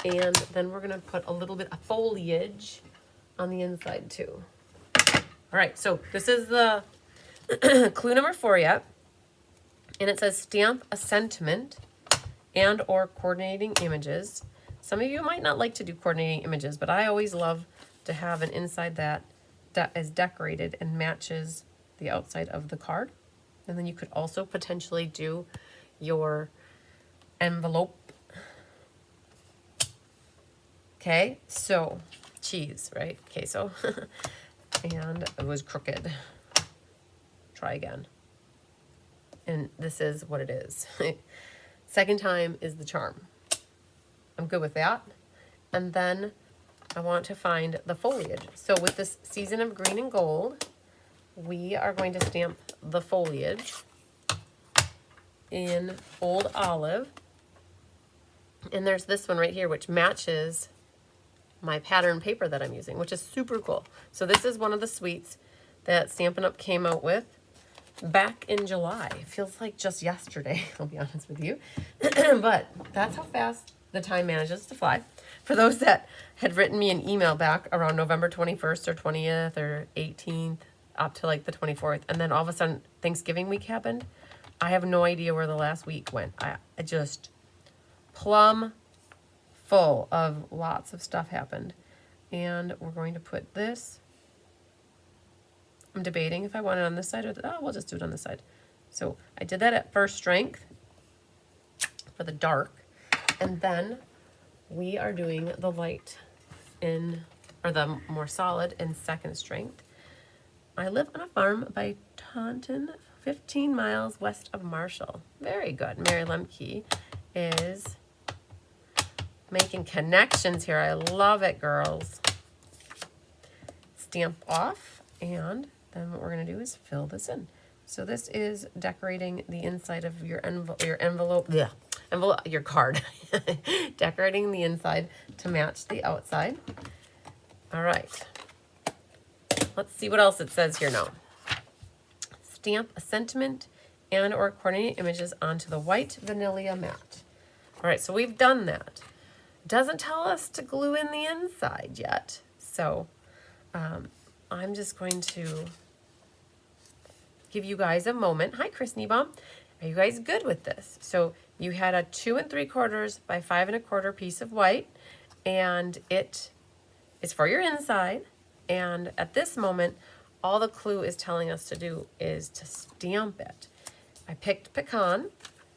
And then we're going to put a little bit of foliage on the inside too. All right, so this is the clue number 4 yet. And it says stamp a sentiment and or coordinating images. Some of you might not like to do coordinating images, but I always love to have an inside that is decorated and matches the outside of the card. And then you could also potentially do your envelope. Okay, so cheese, right? Queso. And it was crooked. Try again. And this is what it is. Second time is the charm. I'm good with that. And then I want to find the foliage. So with this season of green and gold, we are going to stamp the foliage in old olive. And there's this one right here, which matches my pattern paper that I'm using, which is super cool. So this is one of the suites that Stampin' Up! Came out with back in July. It feels like just yesterday, I'll be honest with you. But that's how fast the time manages to fly. For those that had written me an email back around November 21st or 20th or 18th up to like the 24th, and then all of a sudden Thanksgiving week happened, I have no idea where the last week went. I just plumb full of lots of stuff happened. And we're going to put this, I'm debating if I want it on this side or we'll just do it on this side. So I did that at first strength for the dark, and then we are doing the light in, or the more solid in second strength. I live on a farm by Taunton, 15 miles west of Marshall. Very good. Mary Lemke is making connections here. I love it, girls. Stamp off, and then what we're going to do is fill this in. So this is decorating the inside of your envelope, your card. Decorating the inside to match the outside. All right. Let's see what else it says here now. Stamp a sentiment and or coordinate images onto the white vanilla mat. All right, so we've done that. Doesn't tell us to glue in the inside yet. So I'm just going to give you guys a moment. Hi, Chris Niebaum. Are you guys good with this? So you had a 2 3/4 by 5 1/4 piece of white, and it is for your inside. And at this moment, all the clue is telling us to do is to stamp it. I picked pecan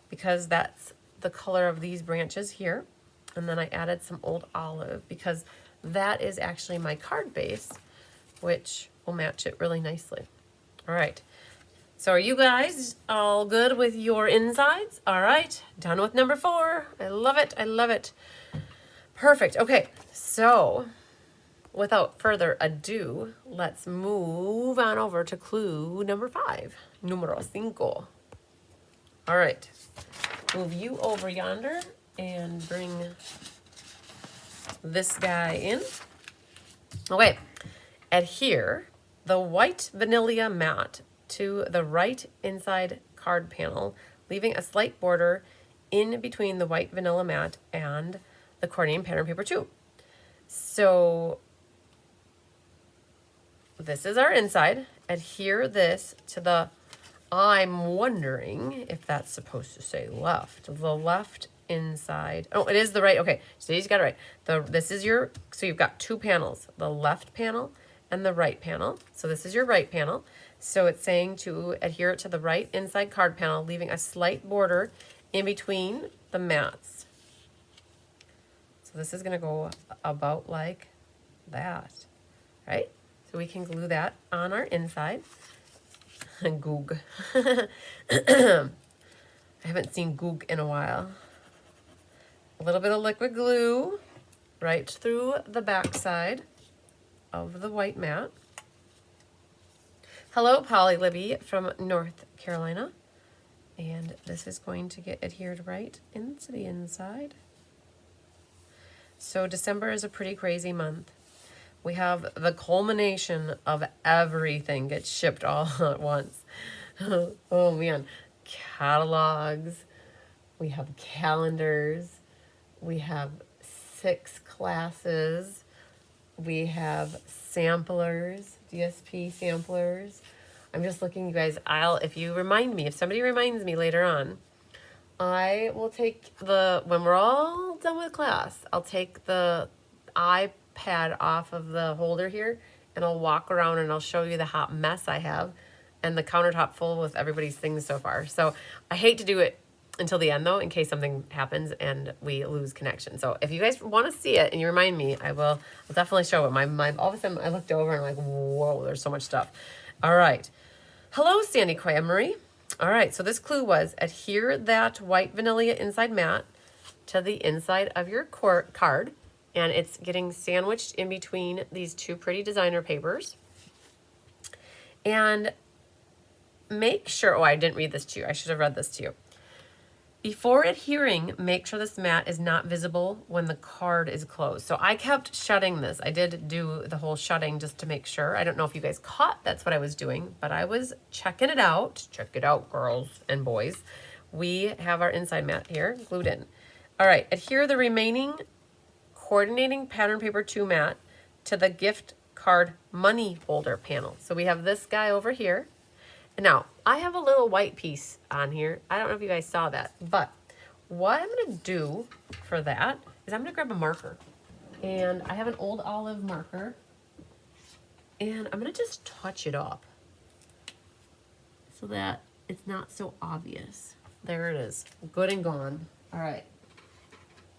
because that's the color of these branches here. And then I added some old olive because that is actually my card base, which will match it really nicely. All right. So are you guys all good with your insides? All right. Done with number 4. I love it. I love it. Perfect. Okay. So without further ado, let's move on over to clue number 5. Numero 5. All right. move you over yonder and bring this guy in. Okay, adhere the white vanilla mat to the right inside card panel, leaving a slight border in between the white vanilla mat and the coordinating pattern paper 2. So this is our inside. Adhere this to the, I'm wondering if that's supposed to say left. The left inside. Oh, it is the right. Okay, so you got it right. This is your, so you've got two panels, the left panel and the right panel. So this is your right panel. So it's saying to adhere it to the right inside card panel, leaving a slight border in between the mats. So this is going to go about like that, right? So we can glue that on our inside. Goog. I haven't seen goog in a while. A little bit of liquid glue right through the back side of the white mat. Hello, Polly Libby from North Carolina. And this is going to get adhered right into the inside. So December is a pretty crazy month. We have the culmination of everything gets shipped all at once. Oh man, catalogs, we have calendars, we have 6 classes, we have samplers, DSP samplers. I'm just looking, you guys, if you remind me, if somebody reminds me later on, I will take when we're all done with class, I'll take the iPad off of the holder here and I'll walk around and I'll show you the hot mess I have and the countertop full with everybody's things so far. So I hate to do it until the end though, in case something happens and we lose connection. So if you guys want to see it and you remind me, I'll definitely show it. My all of a sudden I looked over and I'm like, whoa, there's so much stuff. All right. Hello, Sandy Marie. All right, so this clue was adhere that white vanilla inside mat to the inside of your card, and it's getting sandwiched in between these two pretty designer papers. And make sure, oh, I didn't read this to you. I should have read this to you. Before adhering, make sure this mat is not visible when the card is closed. So I kept shutting this. I did do the whole shutting just to make sure. I don't know if you guys caught that's what I was doing, but I was checking it out. Check it out, girls and boys. We have our inside mat here glued in. All right, adhere the remaining coordinating pattern paper 2 mat to the gift card money holder panel. So we have this guy over here. Now, I have a little white piece on here. I don't know if you guys saw that, but what I'm going to do for that is I'm going to grab a marker. And I have an old olive marker. And I'm going to just touch it up so that it's not so obvious. There it is. Good and gone. All right.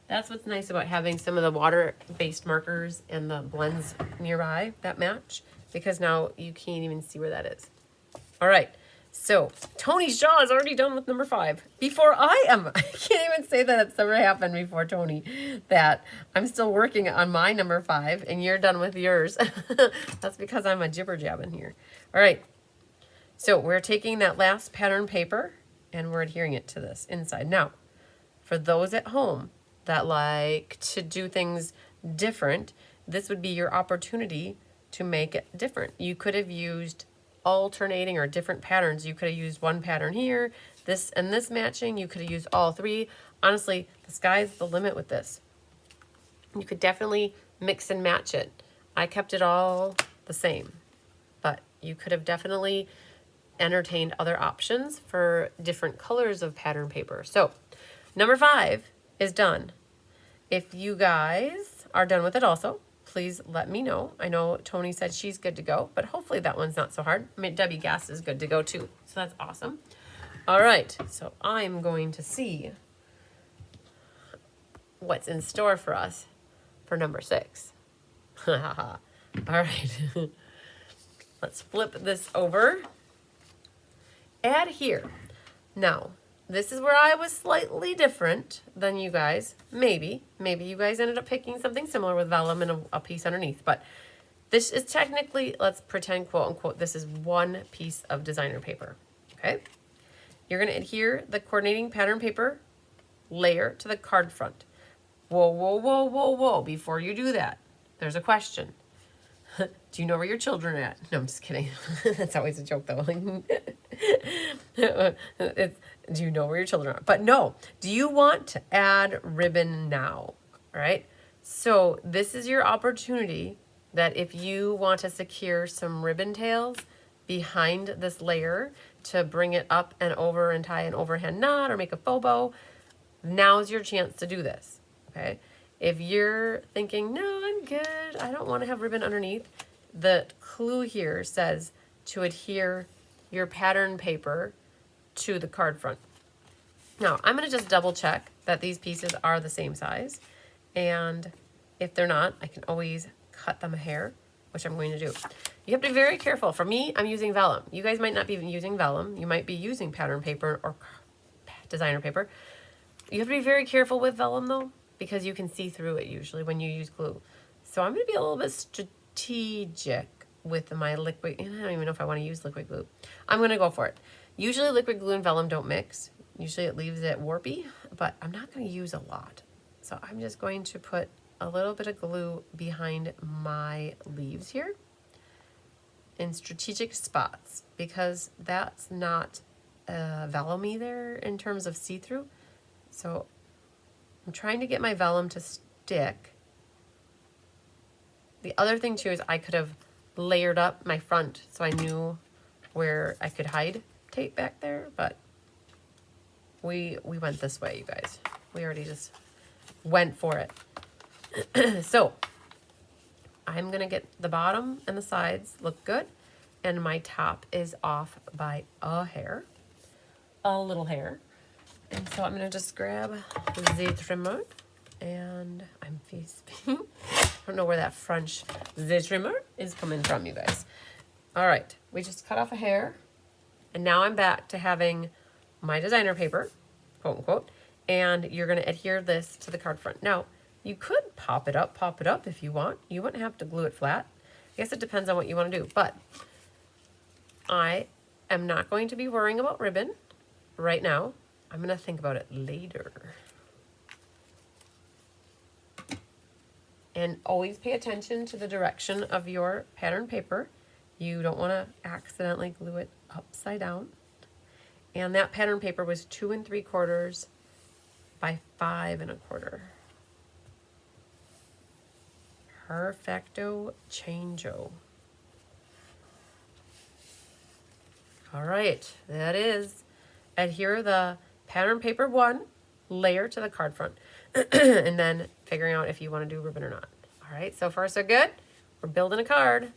That's what's nice about having some of the water-based markers and the blends nearby that match, because now you can't even see where that is. All right, so Tony's jaw is already done with number 5. Before I am, I can't even say that it's ever happened before, Tony, that I'm still working on my number 5 and you're done with yours. That's because I'm a jibber jabbing here. All right, so we're taking that last pattern paper and we're adhering it to this inside. Now, for those at home that like to do things different, this would be your opportunity to make it different. You could have used alternating or different patterns. You could have used one pattern here, this and this matching. You could have used all 3. Honestly, the sky's the limit with this. You could definitely mix and match it. I kept it all the same, but you could have definitely entertained other options for different colors of pattern paper. So number 5 is done. If you guys are done with it also, please let me know. I know Tony said she's good to go, but hopefully that one's not so hard. I mean, Debbie Gass is good to go too, so that's awesome. All right, so I'm going to see what's in store for us for number 6. All right, let's flip this over. Add here. Now, this is where I was slightly different than you guys. Maybe you guys ended up picking something similar with vellum and a piece underneath. But this is technically, let's pretend, quote unquote, this is one piece of designer paper. Okay? You're going to adhere the coordinating pattern paper layer to the card front. Whoa, whoa, whoa, whoa, whoa. Before you do that, there's a question. Do you know where your children are at? No, I'm just kidding. That's always a joke, though. Do you know where your children are? But no, do you want to add ribbon now? All right. So this is your opportunity that if you want to secure some ribbon tails behind this layer to bring it up and over and tie an overhand knot or make a faux bow, now's your chance to do this. Okay. If you're thinking, no, I'm good, I don't want to have ribbon underneath, the clue here says to adhere your pattern paper to the card front. Now, I'm going to just double check that these pieces are the same size. And if they're not, I can always cut them a hair, which I'm going to do. You have to be very careful. For me, I'm using vellum. You guys might not be using vellum. You might be using pattern paper or designer paper. You have to be very careful with vellum, though, because you can see through it usually when you use glue. So I'm going to be a little bit strategic with my liquid. I don't even know if I want to use liquid glue. I'm going to go for it. Usually liquid glue and vellum don't mix. Usually it leaves it warpy, but I'm not going to use a lot. So I'm just going to put a little bit of glue behind my leaves here in strategic spots because that's not vellum either in terms of see-through. So I'm trying to get my vellum to stick. The other thing too is I could have layered up my front so I knew where I could hide tape back there, but we went this way, you guys. We already just went for it. So I'm gonna get the bottom and the sides look good, and my top is off by a hair, a little hair. And so I'm gonna just grab the trimmer, and I'm I don't know where that French the trimmer is coming from, you guys. All right, we just cut off a hair, and now I'm back to having my designer paper, quote unquote, and you're gonna adhere this to the card front. Now, you could pop it up if you want. You wouldn't have to glue it flat. I guess it depends on what you want to do, but I am not going to be worrying about ribbon right now. I'm going to think about it later. And always pay attention to the direction of your pattern paper. You don't want to accidentally glue it upside down. And that pattern paper was 2 3/4 by 5 1/4. Perfecto changeo. All right, that is adhere the pattern paper 1 layer to the card front, and then figuring out if you want to do ribbon or not. All right, so far so good. We're building a card.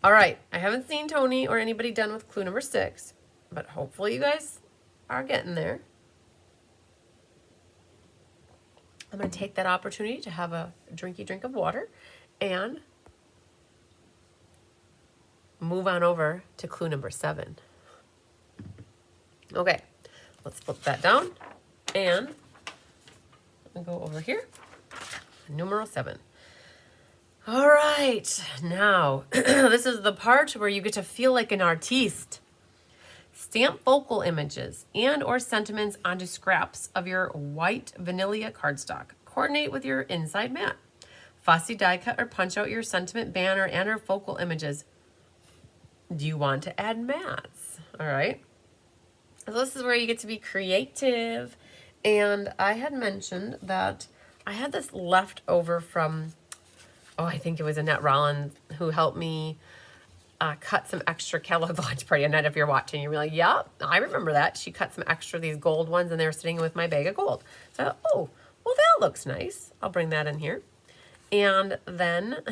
All right, I haven't seen Tony or anybody done with clue number 6, but hopefully you guys are getting there. I'm going to take that opportunity to have a drinky drink of water and move on over to clue number 7. Okay, let's flip that down and go over here. Numero 7. All right, now this is the part where you get to feel like an artiste. Stamp focal images and or sentiments onto scraps of your white vanilla cardstock. Coordinate with your inside mat. Fussy die cut or punch out your sentiment banner and or focal images. Do you want to add mats? All right. So this is where you get to be creative. And I had mentioned that I had this left over from, I think it was Annette Rollins who helped me cut some extra Kellogg Lunch Party. Annette, if you're watching, you're like, yeah, I remember that. She cut some extra, these gold ones, and they were sitting with my bag of gold. So I thought, oh, well, that looks nice. I'll bring that in here. And then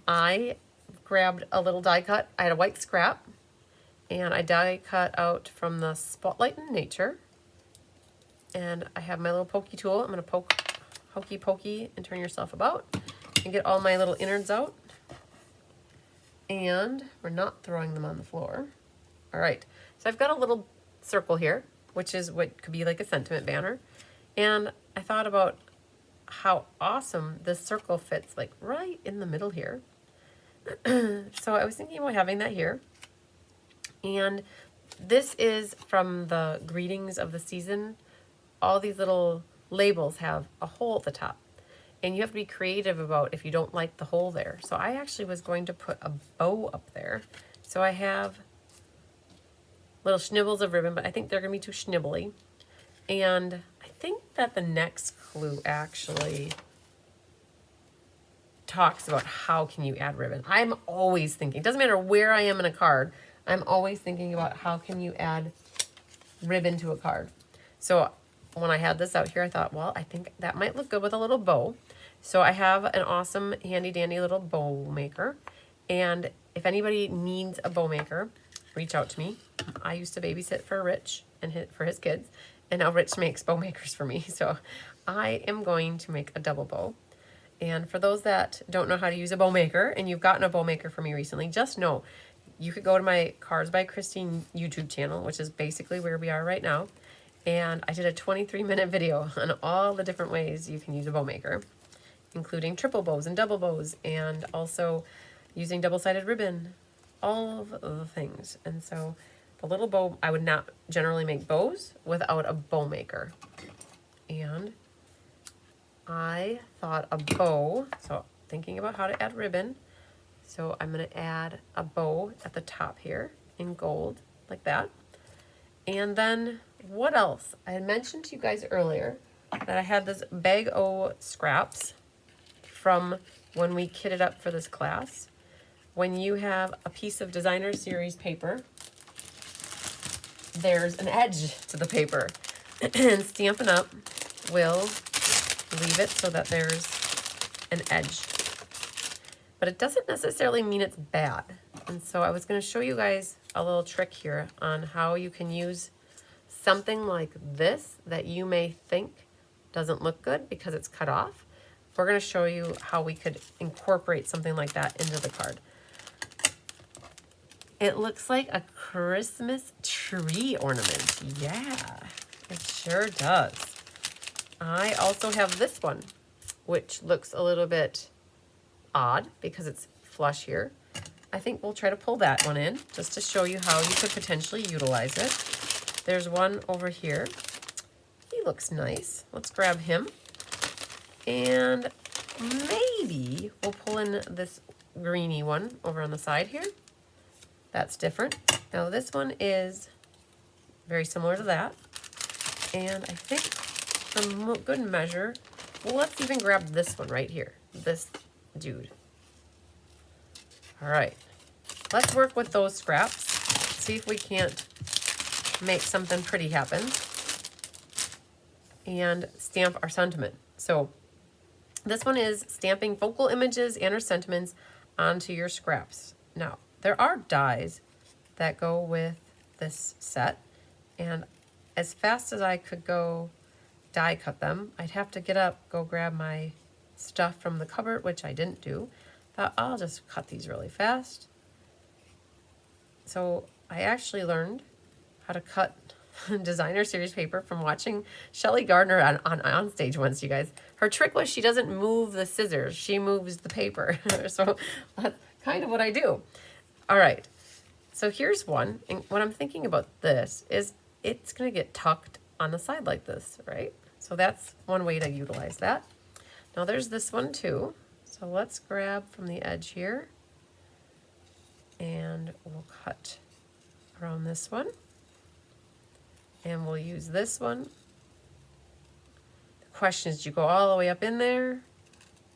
I grabbed a little die cut. I had a white scrap, and I die cut out from the Spotlight in Nature. And I have my little pokey tool. I'm going to poke, hokey pokey, and turn yourself about and get all my little innards out. And we're not throwing them on the floor. All right, so I've got a little circle here, which is what could be like a sentiment banner. And I thought about how awesome this circle fits, like right in the middle here. So I was thinking about having that here. And this is from the Greetings of the Season all these little labels have a hole at the top. And you have to be creative about if you don't like the hole there. So I actually was going to put a bow up there. So I have little schnibbles of ribbon, but I think they're going to be too schnibbly. And I think that the next clue actually talks about how can you add ribbon. I'm always thinking, it doesn't matter where I am in a card, I'm always thinking about how can you add ribbon to a card. So when I had this out here, I thought, well, I think that might look good with a little bow. So I have an awesome handy dandy little bow maker. And if anybody needs a bow maker, reach out to me. I used to babysit for Rich and for his kids, and now Rich makes bow makers for me. So I am going to make a double bow. And for those that don't know how to use a bow maker, and you've gotten a bow maker for me recently, just know you could go to my Cards by Christine YouTube channel, which is basically where we are right now. And I did a 23-minute video on all the different ways you can use a bow maker, including triple bows and double bows, and also using double-sided ribbon, all of the things. And so the little bow, I would not generally make bows without a bow maker. And I thought a bow, so thinking about how to add ribbon. So I'm going to add a bow at the top here in gold, like that. And then what else? I had mentioned to you guys earlier that I had this bag o' scraps from when we kitted up for this class. When you have a piece of designer series paper, there's an edge to the paper. And Stampin' Up! Will leave it so that there's an edge. But it doesn't necessarily mean it's bad. And so I was going to show you guys a little trick here on how you can use something like this that you may think doesn't look good because it's cut off. We're going to show you how we could incorporate something like that into the card. It looks like a Christmas tree ornament. Yeah, it sure does. I also have this one, which looks a little bit odd because it's flush here. I think we'll try to pull that one in just to show you how you could potentially utilize it. There's one over here. He looks nice. Let's grab him. And maybe we'll pull in this greeny one over on the side here. That's different. Now this one is very similar to that. And I think for good measure, well, let's even grab this one right here. This dude. All right. Let's work with those scraps. See if we can't make something pretty happen. And stamp our sentiment. So this one is stamping focal images and or sentiments onto your scraps. Now, there are dies that go with this set, and as fast as I could go die cut them, I'd have to get up, go grab my stuff from the cupboard, which I didn't do. Thought I'll just cut these really fast. So I actually learned how to cut designer series paper from watching Shelly Gardner on stage once, you guys. Her trick was she doesn't move the scissors, she moves the paper. So that's kind of what I do. All right, so here's one. And what I'm thinking about this is it's going to get tucked on the side like this, right? So that's one way to utilize that. Now there's this one too. So let's grab from the edge here and we'll cut around this one. And we'll use this one. The question is, do you go all the way up in there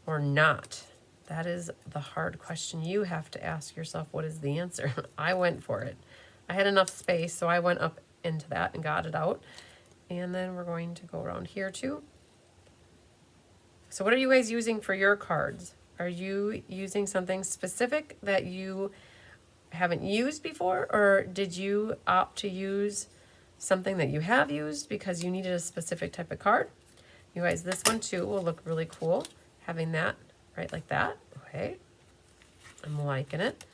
or not? That is the hard question you have to ask yourself. What is the answer? I went for it. I had enough space, so I went up into that and got it out. And then we're going to go around here too. So what are you guys using for your cards? Are you using something specific that you haven't used before, or did you opt to use something that you have used because you needed a specific type of card? You guys, this one too will look really cool, having that right like that. Okay, I'm liking it.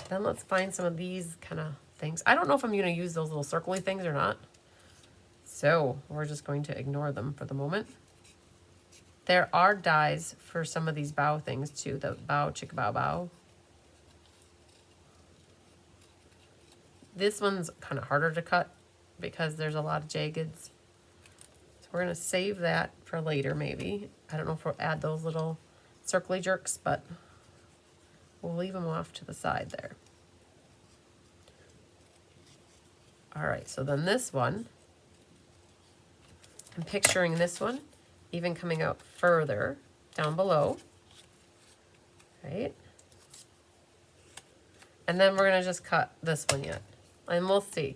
Then let's find some of these kind of things. I don't know if I'm going to use those little circly things or not, so we're just going to ignore them for the moment. There are dies for some of these bow things too, the bow, chicka bow bow. This one's kind of harder to cut because there's a lot of jaggeds. So we're gonna save that for later maybe. I don't know if we'll add those little circly jerks, but we'll leave them off to the side there. All right, so then this one, I'm picturing this one even coming out further down below, right? And then we're gonna just cut this one yet, and we'll see.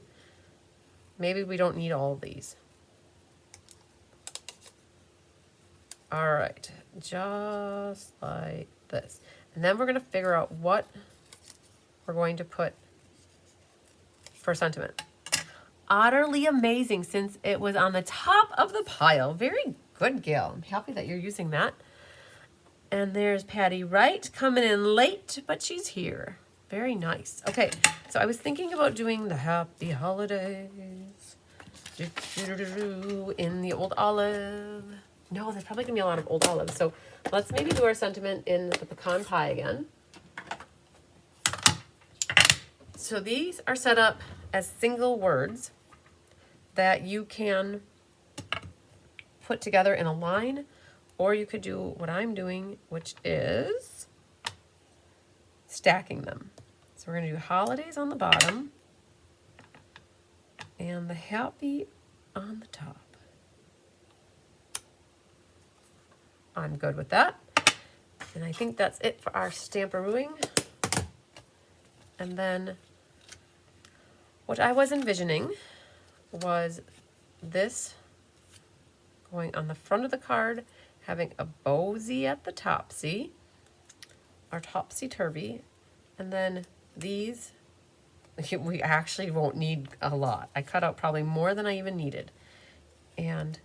Maybe we don't need all of these. All right, just like this. And then we're gonna figure out what we're going to put for sentiment. Utterly amazing, since it was on the top of the pile. Very good, Gail. I'm happy that you're using that. And there's Patty Wright coming in late, but she's here. Very nice. Okay, so I was thinking about doing the happy holidays in the old olive. No, there's probably gonna be a lot of old olives. So let's maybe do our sentiment in the pecan pie again. So these are set up as single words that you can put together in a line, or you could do what I'm doing, which is stacking them. So we're gonna do holidays on the bottom and the happy on the top. I'm good with that. And I think that's it for our stamperooing. And then what I was envisioning was this going on the front of the card, having a bowsy at the top, see? Our topsy-turvy. And then these, we actually won't need a lot. I cut out probably more than I even needed. And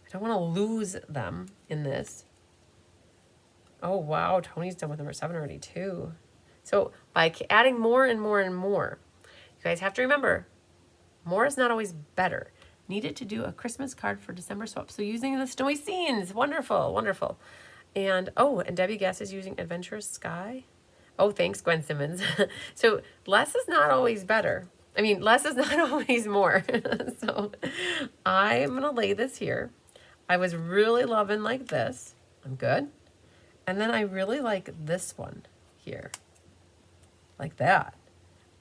I don't want to lose them in this. Oh, wow, Tony's done with number 7 already, too. So by adding more and more and more, you guys have to remember, more is not always better. Needed to do a Christmas card for December swap. So using the snowy scenes, wonderful, wonderful. And, oh, and Debbie Guess is using Adventurous Sky. Oh, thanks, Gwen Simmons. So less is not always better. I mean, less is not always more. So I'm going to lay this here. I was really loving like this. I'm good. And then I really like this one here. Like that.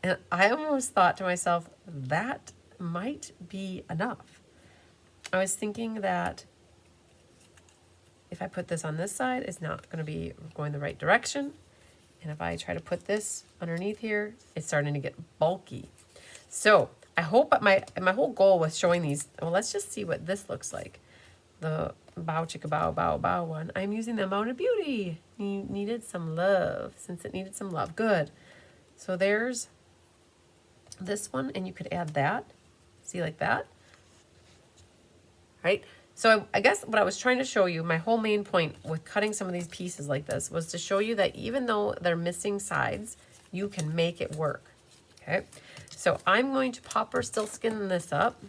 And I almost thought to myself, that might be enough. I was thinking that if I put this on this side, it's not going to be going the right direction. And if I try to put this underneath here, it's starting to get bulky. So I hope my whole goal was showing these. Well, let's just see what this looks like. The bow chicka bow bow bow one. I'm using the Amount of Beauty. You needed some love, since it needed some love. Good. So there's this one, and you could add that. See, like that. Right? So I guess what I was trying to show you, my whole main point with cutting some of these pieces like this was to show you that even though they're missing sides, you can make it work. Okay? So I'm going to popper still skin this up.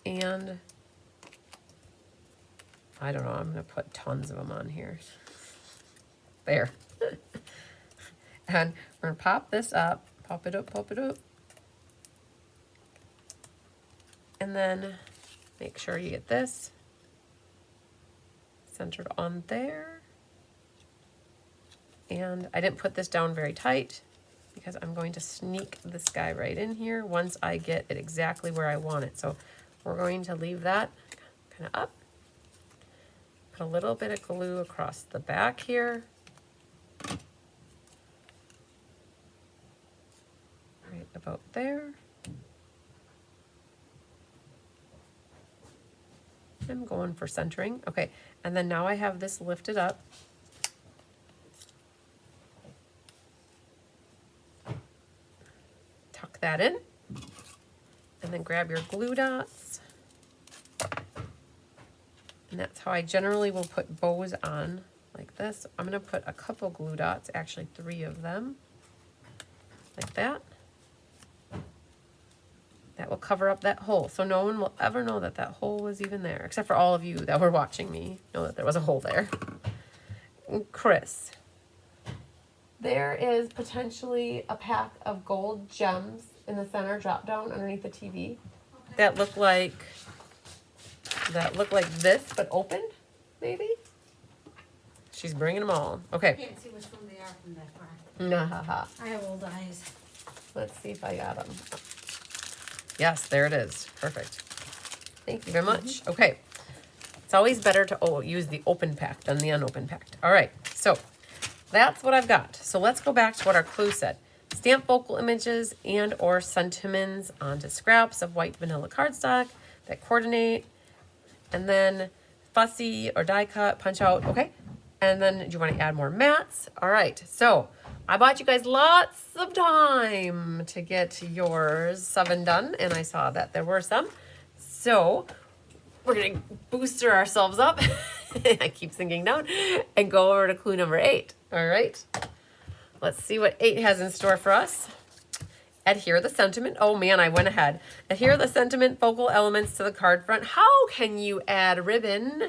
And I don't know, I'm going to put tons of them on here. There. And we're going to pop this up, pop it up, pop it up. And then make sure you get this centered on there. And I didn't put this down very tight because I'm going to sneak this guy right in here once I get it exactly where I want it. So we're going to leave that kind of up. Put a little bit of glue across the back here. Right about there. I'm going for centering. Okay, and then now I have this lifted up. Tuck that in. And then grab your glue dots. And that's how I generally will put bows on, like this. I'm going to put a couple glue dots, actually 3 of them, like that. That will cover up that hole. So no one will ever know that that hole was even there, except for all of you that were watching me know that there was a hole there. And Chris, there is potentially a pack of gold gems in the center, drop down underneath the TV. That look like this, but opened, maybe? She's bringing them all. Okay. I can't see which one they are from that far. Nah. I have old eyes. Let's see if I got them. Yes, there it is. Perfect. Thank you very much. Okay. It's always better to use the open pack than the unopened pack. All right. So that's what I've got. So let's go back to what our clue said. Stamp focal images and or sentiments onto scraps of white vanilla cardstock that coordinate. And then fussy or die cut, punch out. Okay. And then do you want to add more mats? All right. So I bought you guys lots of time to get yours 7 done. And I saw that there were some. So we're going to booster ourselves up. I keep sinking down and go over to clue number 8. All right. Let's see what 8 has in store for us. Adhere the sentiment. Oh man, I went ahead. Adhere the sentiment focal elements to the card front. How can you add ribbon?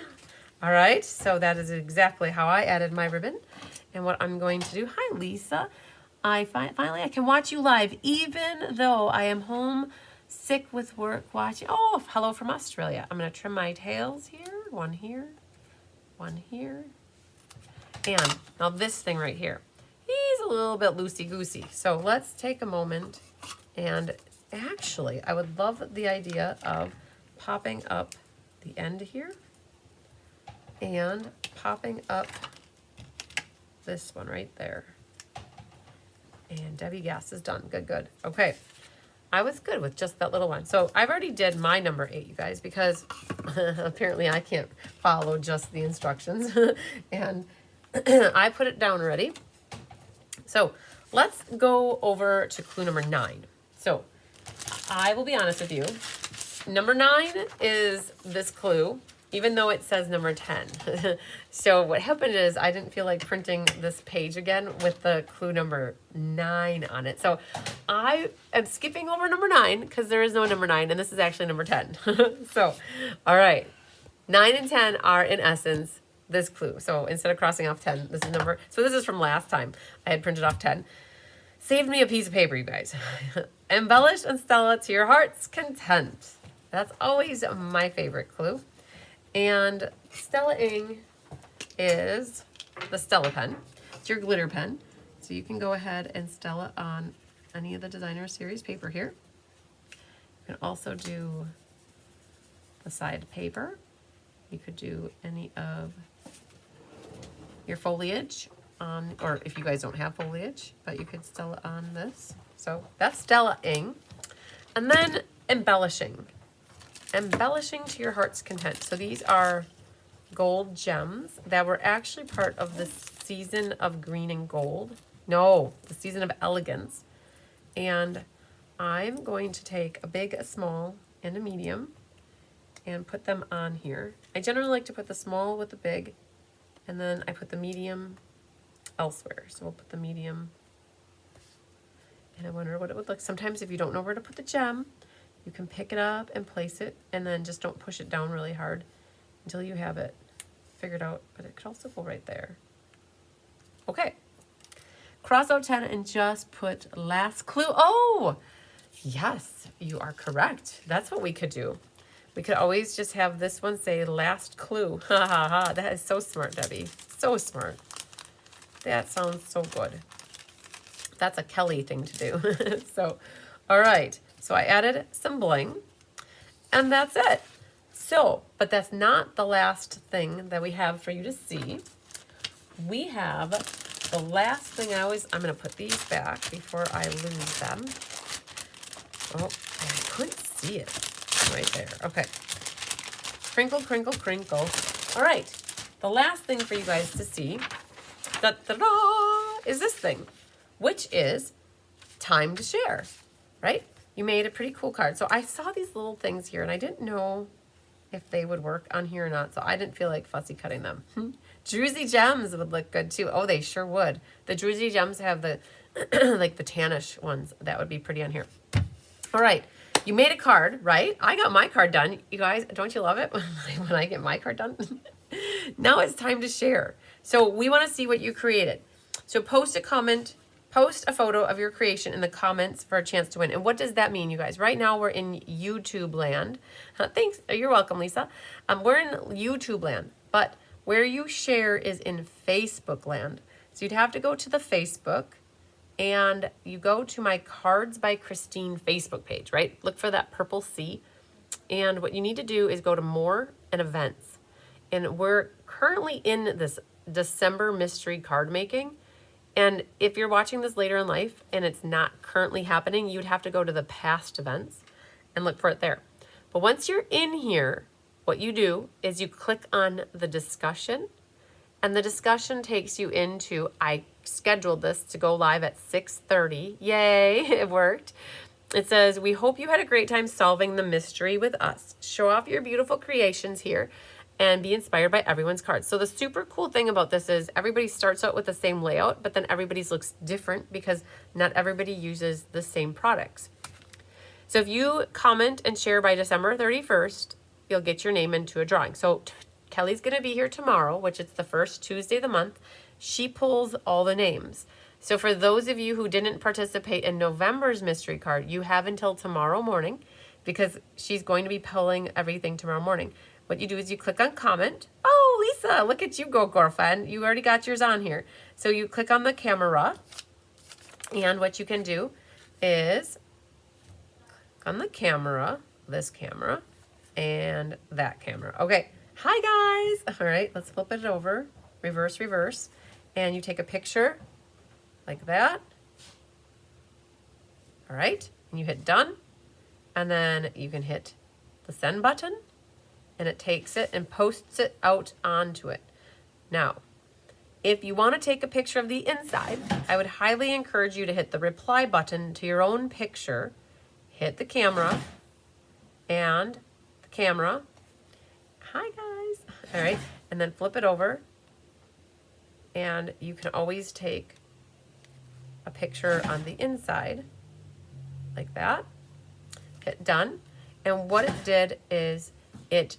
All right, so that is exactly how I added my ribbon. And what I'm going to do, hi Lisa. Finally I can watch you live even though I am home sick with work watching. Oh, hello from Australia. I'm gonna trim my tails here. One here, one here. And now this thing right here. He's a little bit loosey-goosey. So let's take a moment and actually, I would love the idea of popping up the end here and popping up this one right there. And Debbie Gass is done. Good, good. Okay. I was good with just that little one. So I've already did my number 8, you guys, because apparently I can't follow just the instructions. And I put it down already. So let's go over to clue number 9. So I will be honest with you. Number 9 is this clue, even though it says number 10. So what happened is I didn't feel like printing this page again with the clue number 9 on it. So I am skipping over number 9 because there is no number 9, and this is actually number 10. So, all right. 9 and 10 are in essence this clue. So instead of crossing off 10, this is number, so this is from last time. I had printed off 10. Saved me a piece of paper, you guys. Embellish and Stella to your heart's content. That's always my favorite clue. And Stella-ing is the Stella pen. It's your glitter pen. So you can go ahead and Stella on any of the designer series paper here. You can also do the side paper. You could do any of your foliage on, or if you guys don't have foliage, but you could Stella on this. So that's Stella-ing. And then embellishing. Embellishing to your heart's content. So these are gold gems that were actually part of the season of green and gold. No, the season of elegance. And I'm going to take a big, a small, and a medium and put them on here. I generally like to put the small with the big, and then I put the medium elsewhere. So we'll put the medium, and I wonder what it would look. Sometimes if you don't know where to put the gem, you can pick it up and place it, and then just don't push it down really hard until you have it figured out. But it could also go right there. Okay. Cross out 10 and just put last clue. Oh, yes, you are correct. That's what we could do. We could always just have this one say last clue. Ha ha ha. That is so smart, Debbie. So smart. That sounds so good. That's a Kelly thing to do. So, all right. So I added some bling, and that's it. So, but that's not the last thing that we have for you to see. We have the last thing I'm going to put these back before I lose them. Oh, I couldn't see it right there. Okay. Crinkle, crinkle, crinkle. All right. The last thing for you guys to see is this thing, which is time to share, right? You made a pretty cool card. So I saw these little things here, and I didn't know if they would work on here or not, so I didn't feel like fussy cutting them. Druzy gems would look good too. Oh, they sure would. The Druzy gems have the like the tannish ones. That would be pretty on here. All right. You made a card, right? I got my card done. You guys, don't you love it when I get my card done? Now it's time to share. So we want to see what you created. So post a comment, post a photo of your creation in the comments for a chance to win. And what does that mean, you guys? Right now we're in YouTube land. Thanks. You're welcome, Lisa. We're in YouTube land, but where you share is in Facebook land. So you'd have to go to the Facebook and you go to my Cards by Christine Facebook page, right? Look for that purple C. And what you need to do is go to More and Events. And we're currently in this December mystery card making. And if you're watching this later in life and it's not currently happening, you'd have to go to the past events and look for it there. But once you're in here, what you do is you click on the discussion, and the discussion takes you into, I scheduled this to go live at 6:30. Yay, it worked. It says, we hope you had a great time solving the mystery with us. Show off your beautiful creations here and be inspired by everyone's cards. So the super cool thing about this is everybody starts out with the same layout, but then everybody's looks different because not everybody uses the same products. So if you comment and share by December 31st, you'll get your name into a drawing. So Kelly's going to be here tomorrow, which is the first Tuesday of the month. She pulls all the names. So for those of you who didn't participate in November's mystery card, you have until tomorrow morning because she's going to be pulling everything tomorrow morning. What you do is you click on comment. Oh, Lisa, look at you go, girlfriend. You already got yours on here. So you click on the camera, and what you can do is click on the camera, this camera, and that camera. Okay. Hi, guys. All right, let's flip it over. Reverse, reverse. And you take a picture like that. All right. And you hit done. And then you can hit the send button. And it takes it and posts it out onto it. Now, if you want to take a picture of the inside, I would highly encourage you to hit the reply button to your own picture, hit the camera, and the camera. Hi, guys. All right, and then flip it over, and you can always take a picture on the inside, like that. Hit done, and what it did is it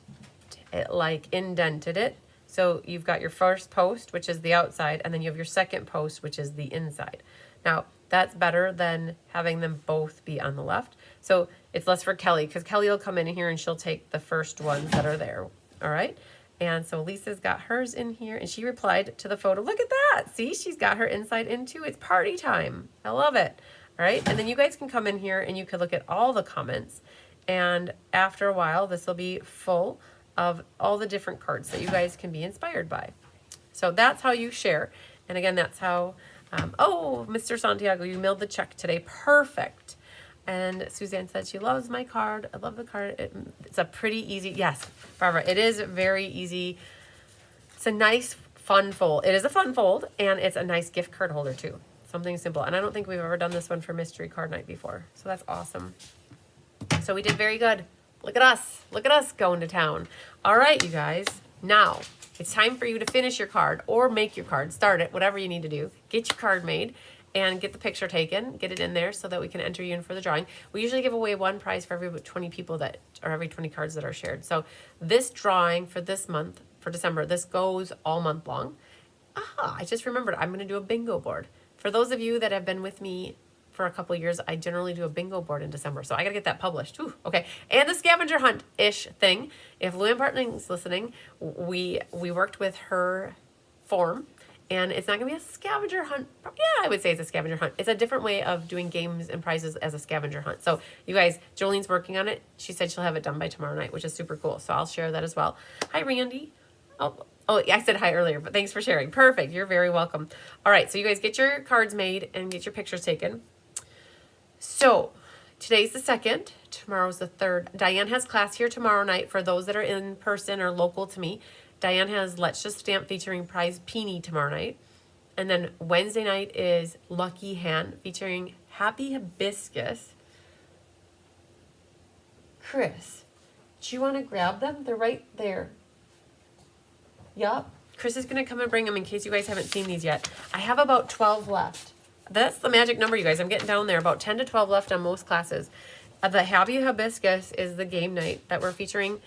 like indented it. So you've got your first post, which is the outside, and then you have your second post, which is the inside. Now, that's better than having them both be on the left. So it's less for Kelly, because Kelly will come in here and she'll take the first ones that are there. All right. And so Lisa's got hers in here, and she replied to the photo. Look at that. See, she's got her inside in too. It's party time. I love it. All right. And then you guys can come in here and you can look at all the comments. And after a while, this will be full of all the different cards that you guys can be inspired by. So that's how you share. And again, that's how, oh, Mr. Santiago, you mailed the check today. Perfect. And Suzanne said she loves my card. I love the card. It's a pretty easy, yes, Barbara, it is very easy. It's a nice, fun fold. It is a fun fold, and it's a nice gift card holder too. Something simple. And I don't think we've ever done this one for Mystery Card Night before. So that's awesome. So we did very good. Look at us. Look at us going to town. All right, you guys. Now, it's time for you to finish your card or make your card. Start it, whatever you need to do. Get your card made and get the picture taken. Get it in there so that we can enter you in for the drawing. We usually give away one prize for every 20 people that, or every 20 cards that are shared. So this drawing for this month, for December, this goes all month long. I just remembered I'm going to do a bingo board. For those of you that have been with me for a couple of years, I generally do a bingo board in December. So I got to get that published. Ooh, okay. And the scavenger hunt-ish thing. If Luann Partning's listening, we worked with her form, and it's not going to be a scavenger hunt. Yeah, I would say it's a scavenger hunt. It's a different way of doing games and prizes as a scavenger hunt. So you guys, Jolene's working on it. She said she'll have it done by tomorrow night, which is super cool. So I'll share that as well. Hi, Randy. Oh, yeah, I said hi earlier, but thanks for sharing. Perfect. You're very welcome. All right, so you guys get your cards made and get your pictures taken. So today's the 2nd, tomorrow's the 3rd. Diane has class here tomorrow night for those that are in person or local to me. Diane has Let's Just Stamp featuring Prize Peony tomorrow night. And then Wednesday night is Lucky Hand featuring Happy Hibiscus. Chris, do you want to grab them? They're right there. Yup. Chris is going to come and bring them in case you guys haven't seen these yet. I have about 12 left. That's the magic number, you guys. I'm getting down there. About 10 to 12 left on most classes. The Happy Hibiscus is the game night that we're featuring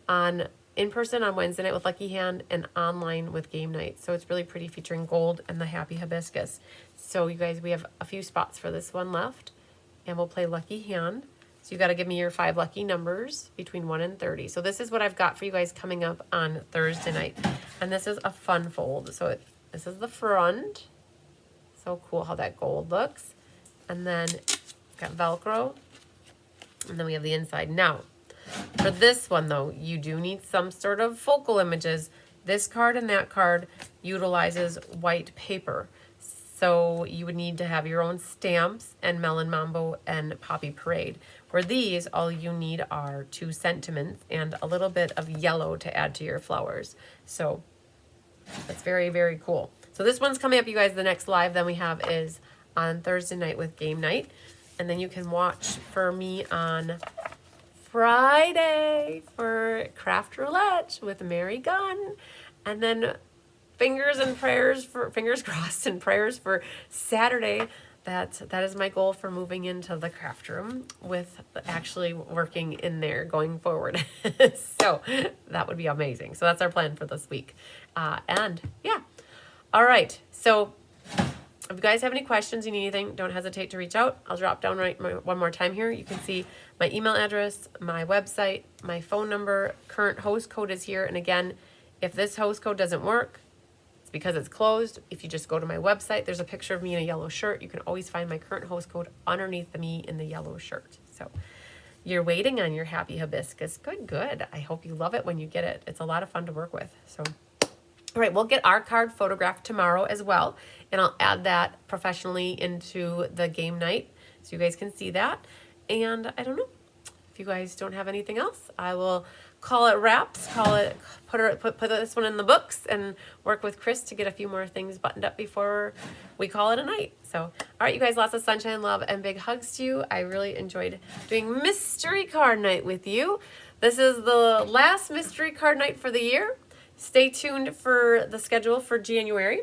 on in person on Wednesday night with Lucky Hand and online with game night. So it's really pretty, featuring gold and the happy hibiscus. So you guys, we have a few spots for this one left, and we'll play Lucky Hand. So you got to give me your 5 lucky numbers between 1 and 30. So this is what I've got for you guys coming up on Thursday night. And this is a fun fold. So this is the front. So cool how that gold looks. And then got Velcro. And then we have the inside. Now, for this one though, you do need some sort of focal images. This card and that card utilizes white paper. So you would need to have your own stamps and Melon Mambo and Poppy Parade. For these, all you need are 2 sentiments and a little bit of yellow to add to your flowers. So that's very, very cool. So this one's coming up, you guys. The next live then we have is on Thursday night with game night. And then you can watch for me on Friday for Craft Roulette with Mary Gunn. And then fingers crossed and prayers for Saturday. That is my goal for moving into the craft room, with actually working in there going forward. So that would be amazing. So that's our plan for this week. And yeah. All right. So if you guys have any questions, you need anything, don't hesitate to reach out. I'll drop down one more time here. You can see my email address, my website, my phone number, current host code is here. And again, if this host code doesn't work, it's because it's closed. If you just go to my website, there's a picture of me in a yellow shirt. You can always find my current host code underneath the me in the yellow shirt. So you're waiting on your happy hibiscus. Good. I hope you love it when you get it. It's a lot of fun to work with. So, all right, we'll get our card photographed tomorrow as well. And I'll add that professionally into the game night so you guys can see that. And I don't know, if you guys don't have anything else, I will call it wraps, put this one in the books and work with Chris to get a few more things buttoned up before we call it a night. So, all right, you guys, lots of sunshine, love, and big hugs to you. I really enjoyed doing mystery card night with you. This is the last mystery card night for the year. Stay tuned for the schedule for January.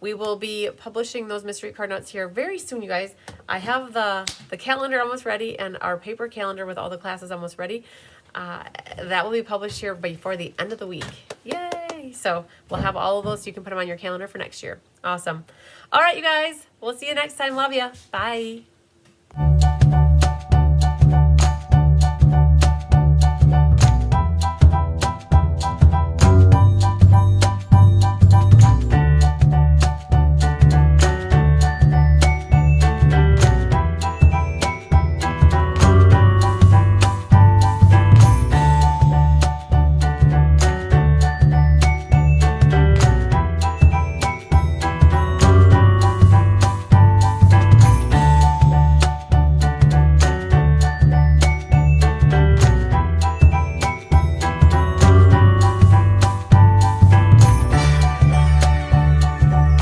We will be publishing those mystery card notes here very soon, you guys. I have the calendar almost ready and our paper calendar with all the classes almost ready. That will be published here before the end of the week. Yay! So we'll have all of those so you can put them on your calendar for next year. Awesome. All right, you guys. We'll see you next time. Love ya. Bye.